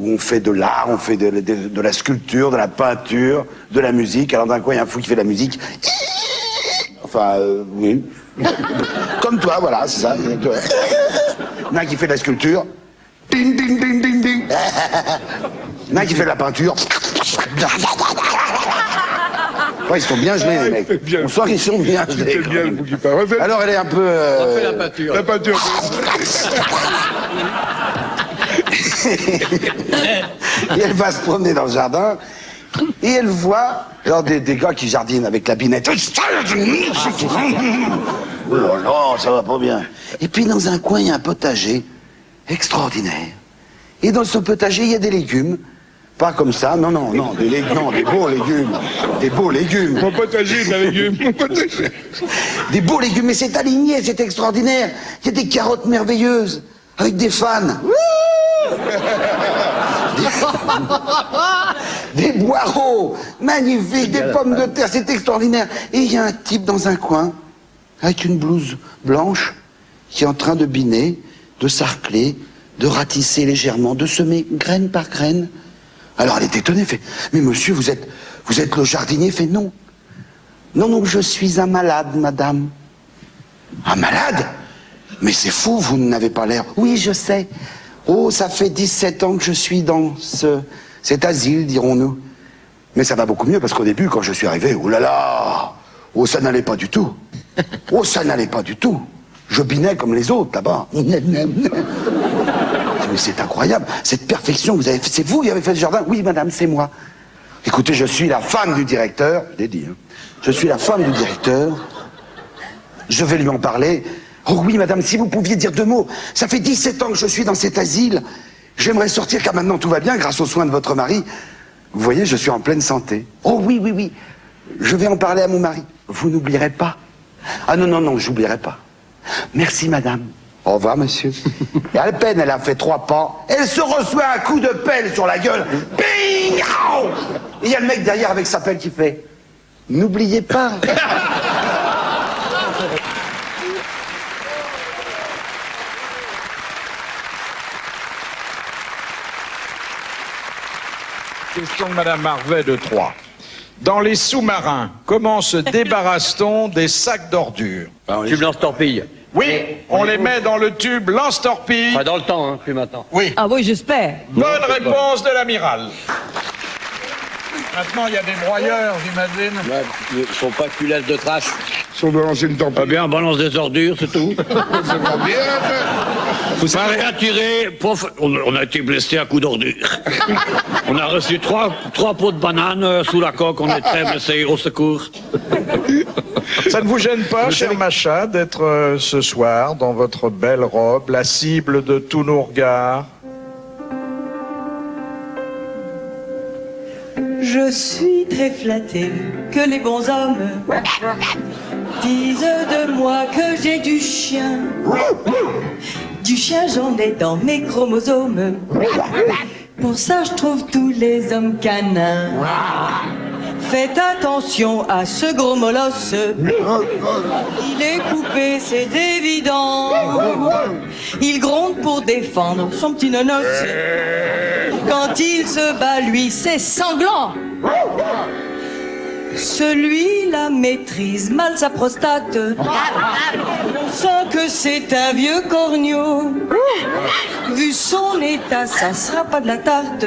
on fait de l'art, on fait de la sculpture, de la peinture, de la musique. Alors d'un coin, il y a un fou qui fait de la musique. Enfin, oui. Comme toi, voilà, c'est ça. Il y en a un qui fait de la sculpture. Ding, ding, ding, ding, ding. Il y en a un qui fait de la peinture. Ouais, ils sont bien gelés, les mecs. On sent qu'ils sont bien gelés. Alors, elle est un peu... On fait la peinture. La peinture. Et elle va se promener dans le jardin et elle voit alors des gars qui jardinent avec la binette. Oh là là, ça va pas bien. Et puis dans un coin, il y a un potager extraordinaire. Et dans ce potager, il y a des légumes. Pas comme ça, non, des beaux légumes. Des beaux légumes. Mon potager, des légumes. Mon potager. Des beaux légumes, mais c'est aligné, c'est extraordinaire. Il y a des carottes merveilleuses, avec des fans. Des poireaux magnifiques, des pommes de terre, c'est extraordinaire. Et il y a un type dans un coin, avec une blouse blanche, qui est en train de biner, de sarcler, de ratisser légèrement, de semer graine par graine. Alors elle est étonnée, fait, mais monsieur, vous êtes le jardinier? Fait, non. Non, je suis un malade, madame. Un malade? Mais c'est fou, vous n'avez pas l'air... Oui, je sais. Oh, ça fait 17 ans que je suis dans cet asile, dirons-nous. Mais ça va beaucoup mieux, parce qu'au début, quand je suis arrivé, oh là là, oh, ça n'allait pas du tout. Oh, ça n'allait pas du tout. Je binais comme les autres, là-bas. Mais c'est incroyable, cette perfection, c'est vous qui avez fait le jardin? Oui, madame, c'est moi. Écoutez, je suis la femme du directeur, je l'ai dit, hein. Je suis la femme du directeur, je vais lui en parler. Oh oui, madame, si vous pouviez dire 2 mots, ça fait 17 ans que je suis dans cet asile, j'aimerais sortir car maintenant tout va bien grâce aux soins de votre mari. Vous voyez, je suis en pleine santé. Oh oui, je vais en parler à mon mari. Vous n'oublierez pas? Ah non, j'oublierai pas. Merci, madame. Au revoir, monsieur. Et à peine, elle a fait 3 pas, elle se reçoit un coup de pelle sur la gueule. Bing! Et il y a le mec derrière avec sa pelle qui fait « N'oubliez pas !» Question de Madame Harvet de Troyes. Dans les sous-marins, comment se débarrasse-t-on des sacs d'ordures? Tube lance-torpille. Oui, on les met dans le tube lance-torpille. Pas dans le temps, hein, plus maintenant. Oui. Ah oui, j'espère. Bonne réponse de l'amiral. Maintenant, il y a des broyeurs, j'imagine. Ils sont pas culesses de trash. Si on doit lancer une tempête. Pas bien, on balance des ordures, c'est tout. C'est pas bien. Faut pas rien tirer, prof. On a été blessé à coups d'ordures. On a reçu 3 pots de bananes sous la coque, on est très blessés, au secours. Ça ne vous gêne pas, cher Macha, d'être ce soir dans votre belle robe, la cible de tous nos regards? Je suis très flattée que les bons hommes disent de moi que j'ai du chien. Du chien, j'en ai dans mes chromosomes. Pour ça, je trouve tous les hommes canins. Faites attention à ce gros molosse. Il est coupé, c'est évident. Il gronde pour défendre son petit nonos. Quand il se bat, lui, c'est sanglant. Celui-là maîtrise mal sa prostate. On sent que c'est un vieux corneau. Vu son état, ça sera pas de la tarte.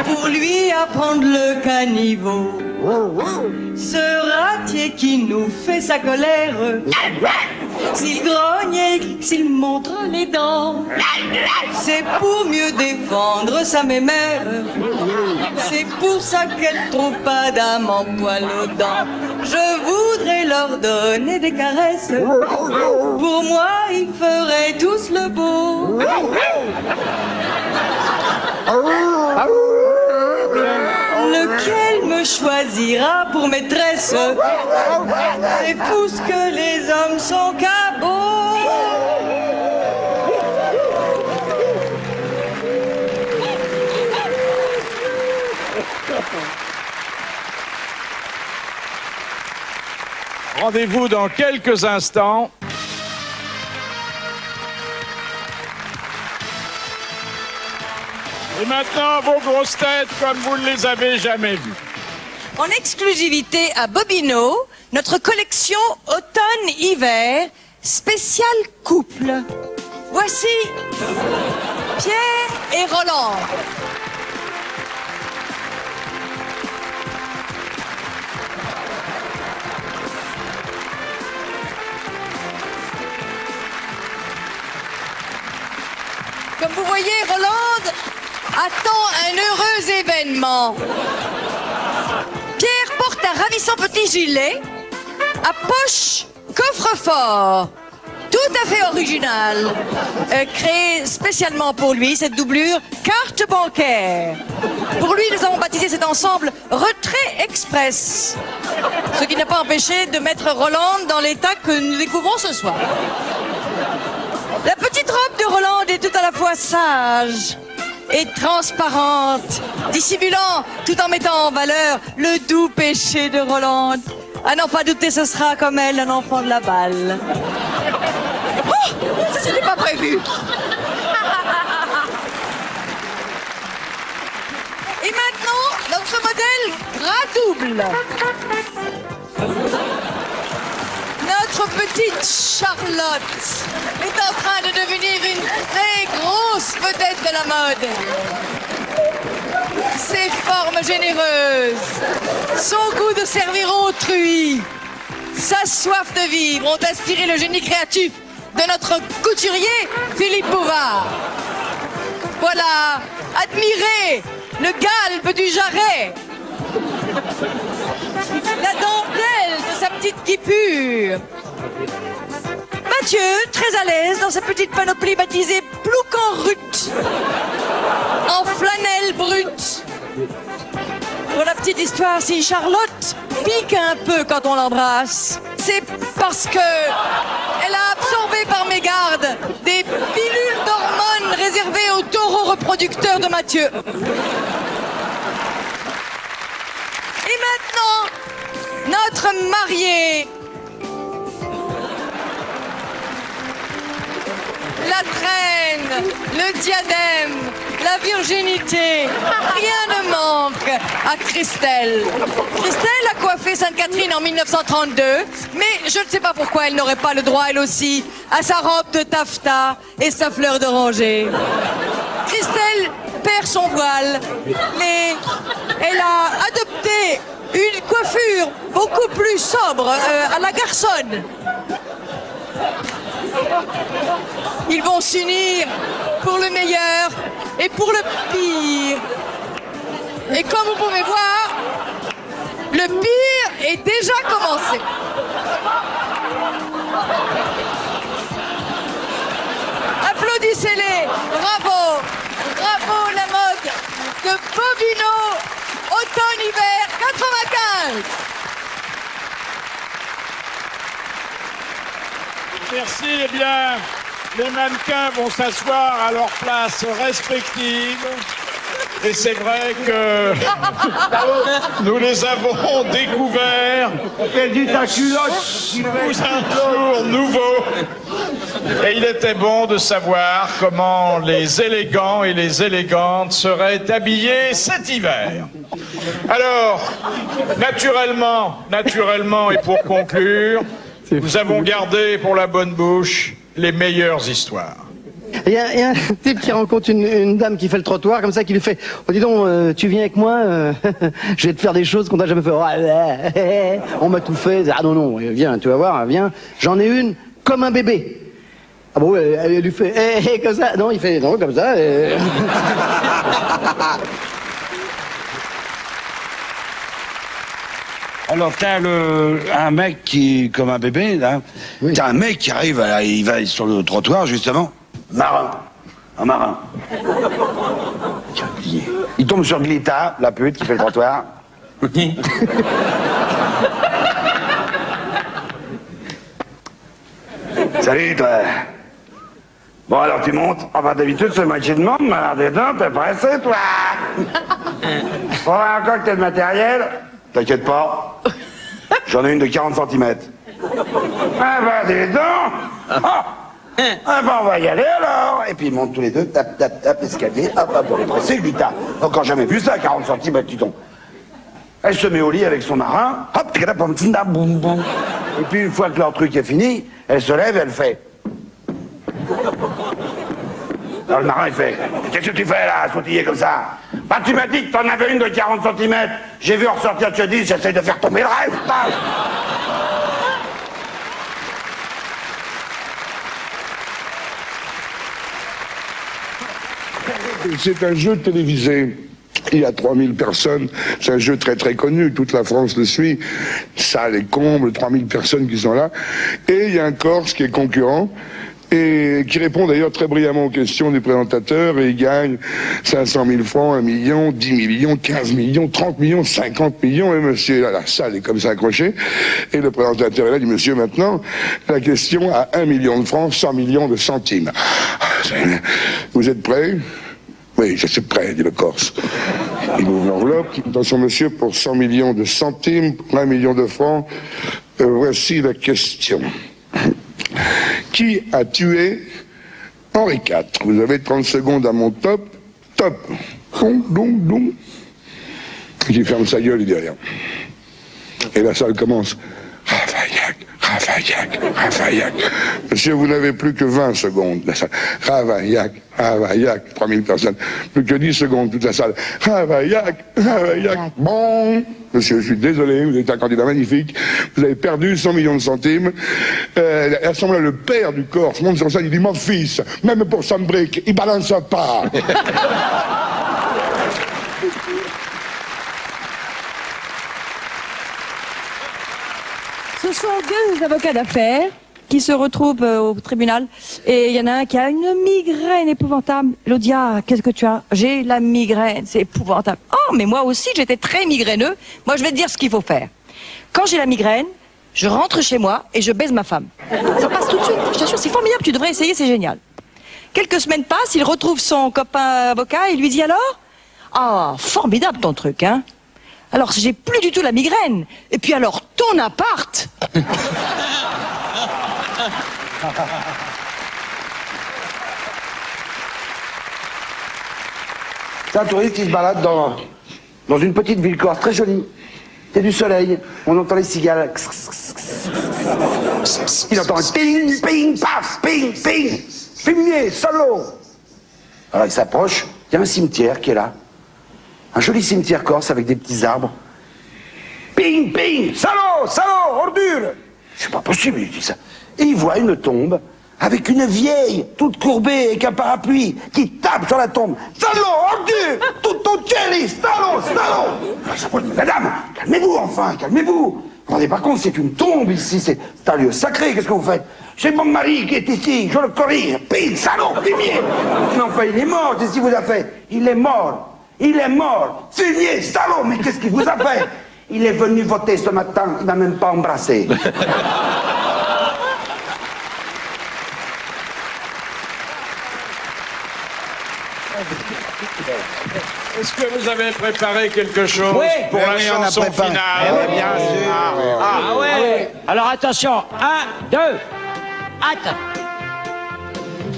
Pour lui apprendre le caniveau. Ce ratier qui nous fait sa colère. S'il grogne et s'il montre les dents, c'est pour mieux défendre sa mémère. C'est pour ça qu'elle trouve pas d'âme en poil aux dents. Je voudrais leur donner des caresses. Pour moi, ils feraient tous le beau. Lequel me choisira pour maîtresse? C'est fou ce que les hommes sont cabots. Rendez-vous dans quelques instants. Et maintenant, vos grosses têtes comme vous ne les avez jamais vues. En exclusivité à Bobino, notre collection automne-hiver spécial couple. Voici Pierre et Roland. Comme vous voyez, Roland attend un heureux événement. Pierre porte un ravissant petit gilet à poche coffre-fort, tout à fait original, créé spécialement pour lui, cette doublure carte bancaire. Pour lui, nous avons baptisé cet ensemble Retrait Express, ce qui n'a pas empêché de mettre Roland dans l'état que nous découvrons ce soir. La petite robe de Roland est tout à la fois sage et transparente, dissimulant tout en mettant en valeur le doux péché de Roland. À n'en pas douter, ce sera comme elle, un enfant de la balle. Oh, ça c'était pas prévu. Et maintenant, notre modèle bras double. Notre petite Charlotte est en train de devenir une très grosse vedette de la mode. Ses formes généreuses, son goût de servir autrui, sa soif de vivre ont inspiré le génie créatif de notre couturier Philippe Bouvard. Voilà, admirez le galbe du jarret, la dentelle de sa petite guipure. Mathieu, très à l'aise dans sa petite panoplie baptisée Plouc en rut, en flanelle brute. Pour la petite histoire, si Charlotte pique un peu quand on l'embrasse, c'est parce que elle a absorbé par mégarde des pilules d'hormones réservées aux taureaux reproducteurs de Mathieu. Et maintenant, notre mariée, la traîne, le diadème, la virginité, rien ne manque à Christelle. Christelle a coiffé Sainte-Catherine en 1932, mais je ne sais pas pourquoi elle n'aurait pas le droit, elle aussi, à sa robe de taffetas et sa fleur d'oranger. Christelle perd son voile, mais elle a adopté une coiffure beaucoup plus sobre, à la garçonne. Ils vont s'unir pour le meilleur et pour le pire. Et comme vous pouvez voir, le pire est déjà commencé. Applaudissez-les. Bravo. Bravo la mode de Bobino, automne-hiver 95. Merci, eh bien, les mannequins vont s'asseoir à leur place respective. Et c'est vrai que nous les avons découverts sous un jour nouveau. Et il était bon de savoir comment les élégants et les élégantes seraient habillés cet hiver. Alors, naturellement, et pour conclure, nous avons gardé pour la bonne bouche les meilleures histoires. Il y a un type qui rencontre une dame qui fait le trottoir, comme ça, qui lui fait « Oh, dis donc, tu viens avec moi, je vais te faire des choses qu'on n'a jamais fait. Oh, on m'a tout fait. Ah non, non, viens, tu vas voir, viens. J'en ai une comme un bébé. » Ah bon, elle lui fait comme ça. Non, il fait non, comme ça. Alors t'as un mec qui, comme un bébé, là, t'as un mec qui arrive, il va sur le trottoir, justement, un marin. Il tombe sur Glita, la pute qui fait le trottoir. Salut, toi. Bon, alors tu montes. Enfin, d'habitude, c'est moitié de monde, mais alors dedans, t'es pressé, toi. Faut avoir un cocktail de matériel. T'inquiète pas. J'en ai une de 40 cm. Ah bah, dis donc. Ah bah, on va y aller, alors. Et puis, ils montent tous les deux, tap, tap, tap, escalier, hop, hop, on est pressé, Glita. Encore jamais vu ça, 40 cm, tu tombes. Elle se met au lit avec son marin, hop, boum, boum. Et puis, une fois que leur truc est fini, elle se lève et elle fait. Alors le marin il fait « Qu'est-ce que tu fais là, sautiller comme ça ?»« Bah tu m'as dit que t'en avais une de 40 cm. J'ai vu en ressortir de chez 10, j'essaye de faire tomber le reste. » C'est un jeu télévisé. Il y a 3000 personnes, c'est un jeu très très connu, toute la France le suit, ça les comble, 3000 personnes qui sont là, et il y a un Corse qui est concurrent, et qui répond d'ailleurs très brillamment aux questions du présentateur, et il gagne 500 000 francs, 1 million, 10 millions, 15 millions, 30 millions, 50 millions, et monsieur, là, la salle est comme ça accrochée, et le présentateur est là, dit, monsieur, maintenant, la question à 1 million de francs, 100 millions de centimes. Vous êtes prêts ? Oui, je suis prêt, dit le Corse. Il ouvre l'enveloppe. Attention, monsieur, pour 100 millions de centimes, pour 1 million de francs, voici la question. Qui a tué Henri IV? Vous avez 30 secondes à mon top. Top. Dong. Il ferme sa gueule, il dit rien. Et la salle commence. Ravaillac. Monsieur, vous n'avez plus que 20 secondes. La salle. Ravaillac. 3000 personnes. Plus que 10 secondes, toute la salle. Ravaillac. Bon. Monsieur, je suis désolé, vous êtes un candidat magnifique. Vous avez perdu 100 millions de centimes. À ce moment-là, le père du Corse monte sur scène, il dit, mon fils, même pour 100 briques, il balance pas. Ce sont deux avocats d'affaires qui se retrouvent au tribunal et il y en a un qui a une migraine épouvantable. L'autre dit, ah, qu'est-ce que tu as? J'ai la migraine, c'est épouvantable. Oh, mais moi aussi, j'étais très migraineux. Moi, je vais te dire ce qu'il faut faire. Quand j'ai la migraine, je rentre chez moi et je baise ma femme. Ça passe tout de suite, je t'assure, c'est formidable, tu devrais essayer, c'est génial. Quelques semaines passent, il retrouve son copain avocat et lui dit alors, ah, formidable ton truc, hein. Alors, j'ai plus du tout la migraine. Et puis alors, ton appart. C'est un touriste qui se balade dans une petite ville corse très jolie. Il y a du soleil, on entend les cigales. Il entend un ping, ping, paf, ping, ping. Fumier, salaud. Alors il s'approche, il y a un cimetière qui est là. Un joli cimetière corse avec des petits arbres. Ping, ping, salaud, ordure. C'est pas possible, il dit ça. Et il voit une tombe avec une vieille, toute courbée, avec un parapluie, qui tape sur la tombe. Salaud, ordure, tout entier, salaud. Madame, calmez-vous enfin, calmez-vous. Vous vous rendez pas compte, c'est une tombe ici, c'est un lieu sacré, qu'est-ce que vous faites? C'est mon mari qui est ici, je le corrige. Ping, salaud, fumier. Non, pas il est mort, qu'est-ce qu'il vous a fait? Il est mort. Fumier, salaud, mais qu'est-ce qu'il vous a fait? Il est venu voter ce matin, il m'a même pas embrassé. Est-ce que vous avez préparé quelque chose Oui. pour la Oui, on a chanson préparé. finale? Eh oui, bien sûr. Ah ouais. Alors attention, 1, 2, attends.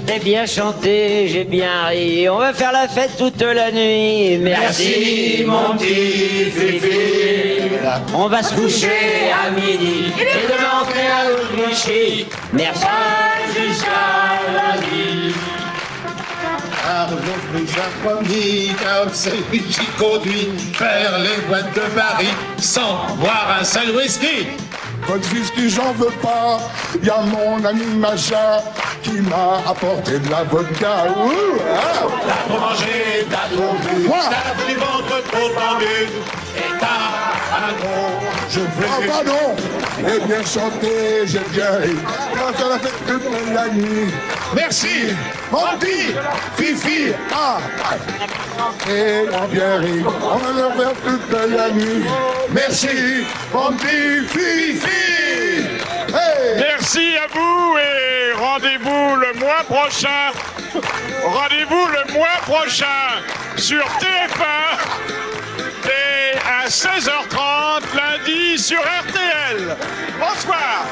J'ai bien chanté, j'ai bien ri, on va faire la fête toute la nuit. Merci mon petit Fifi. On va se coucher à midi et demain on fait un autre Vichy. Merci jusqu'à la nuit. Car je vous ai promis, car c'est lui qui conduit vers les boîtes de Paris sans boire un seul whisky. Votre whisky, j'en veux pas. Y a mon ami machin qui m'a apporté de la vodka. Ouh, ah. T'as trop mangé, t'as trop bu, t'as pris le ventre trop tendu, et t'as un gros, je Ah veux. pardon, j'ai bien chanté, j'ai bien ri. Quand on a fait toute la nuit. Merci, mon petit Fifi. Ah, et on a bien ri. On a fait toute la nuit. Merci, mon petit Fifi. Hey. Merci à vous et rendez-vous le mois prochain. Rendez-vous le mois prochain sur TF1 et à 16h30 lundi sur RTL. Bonsoir.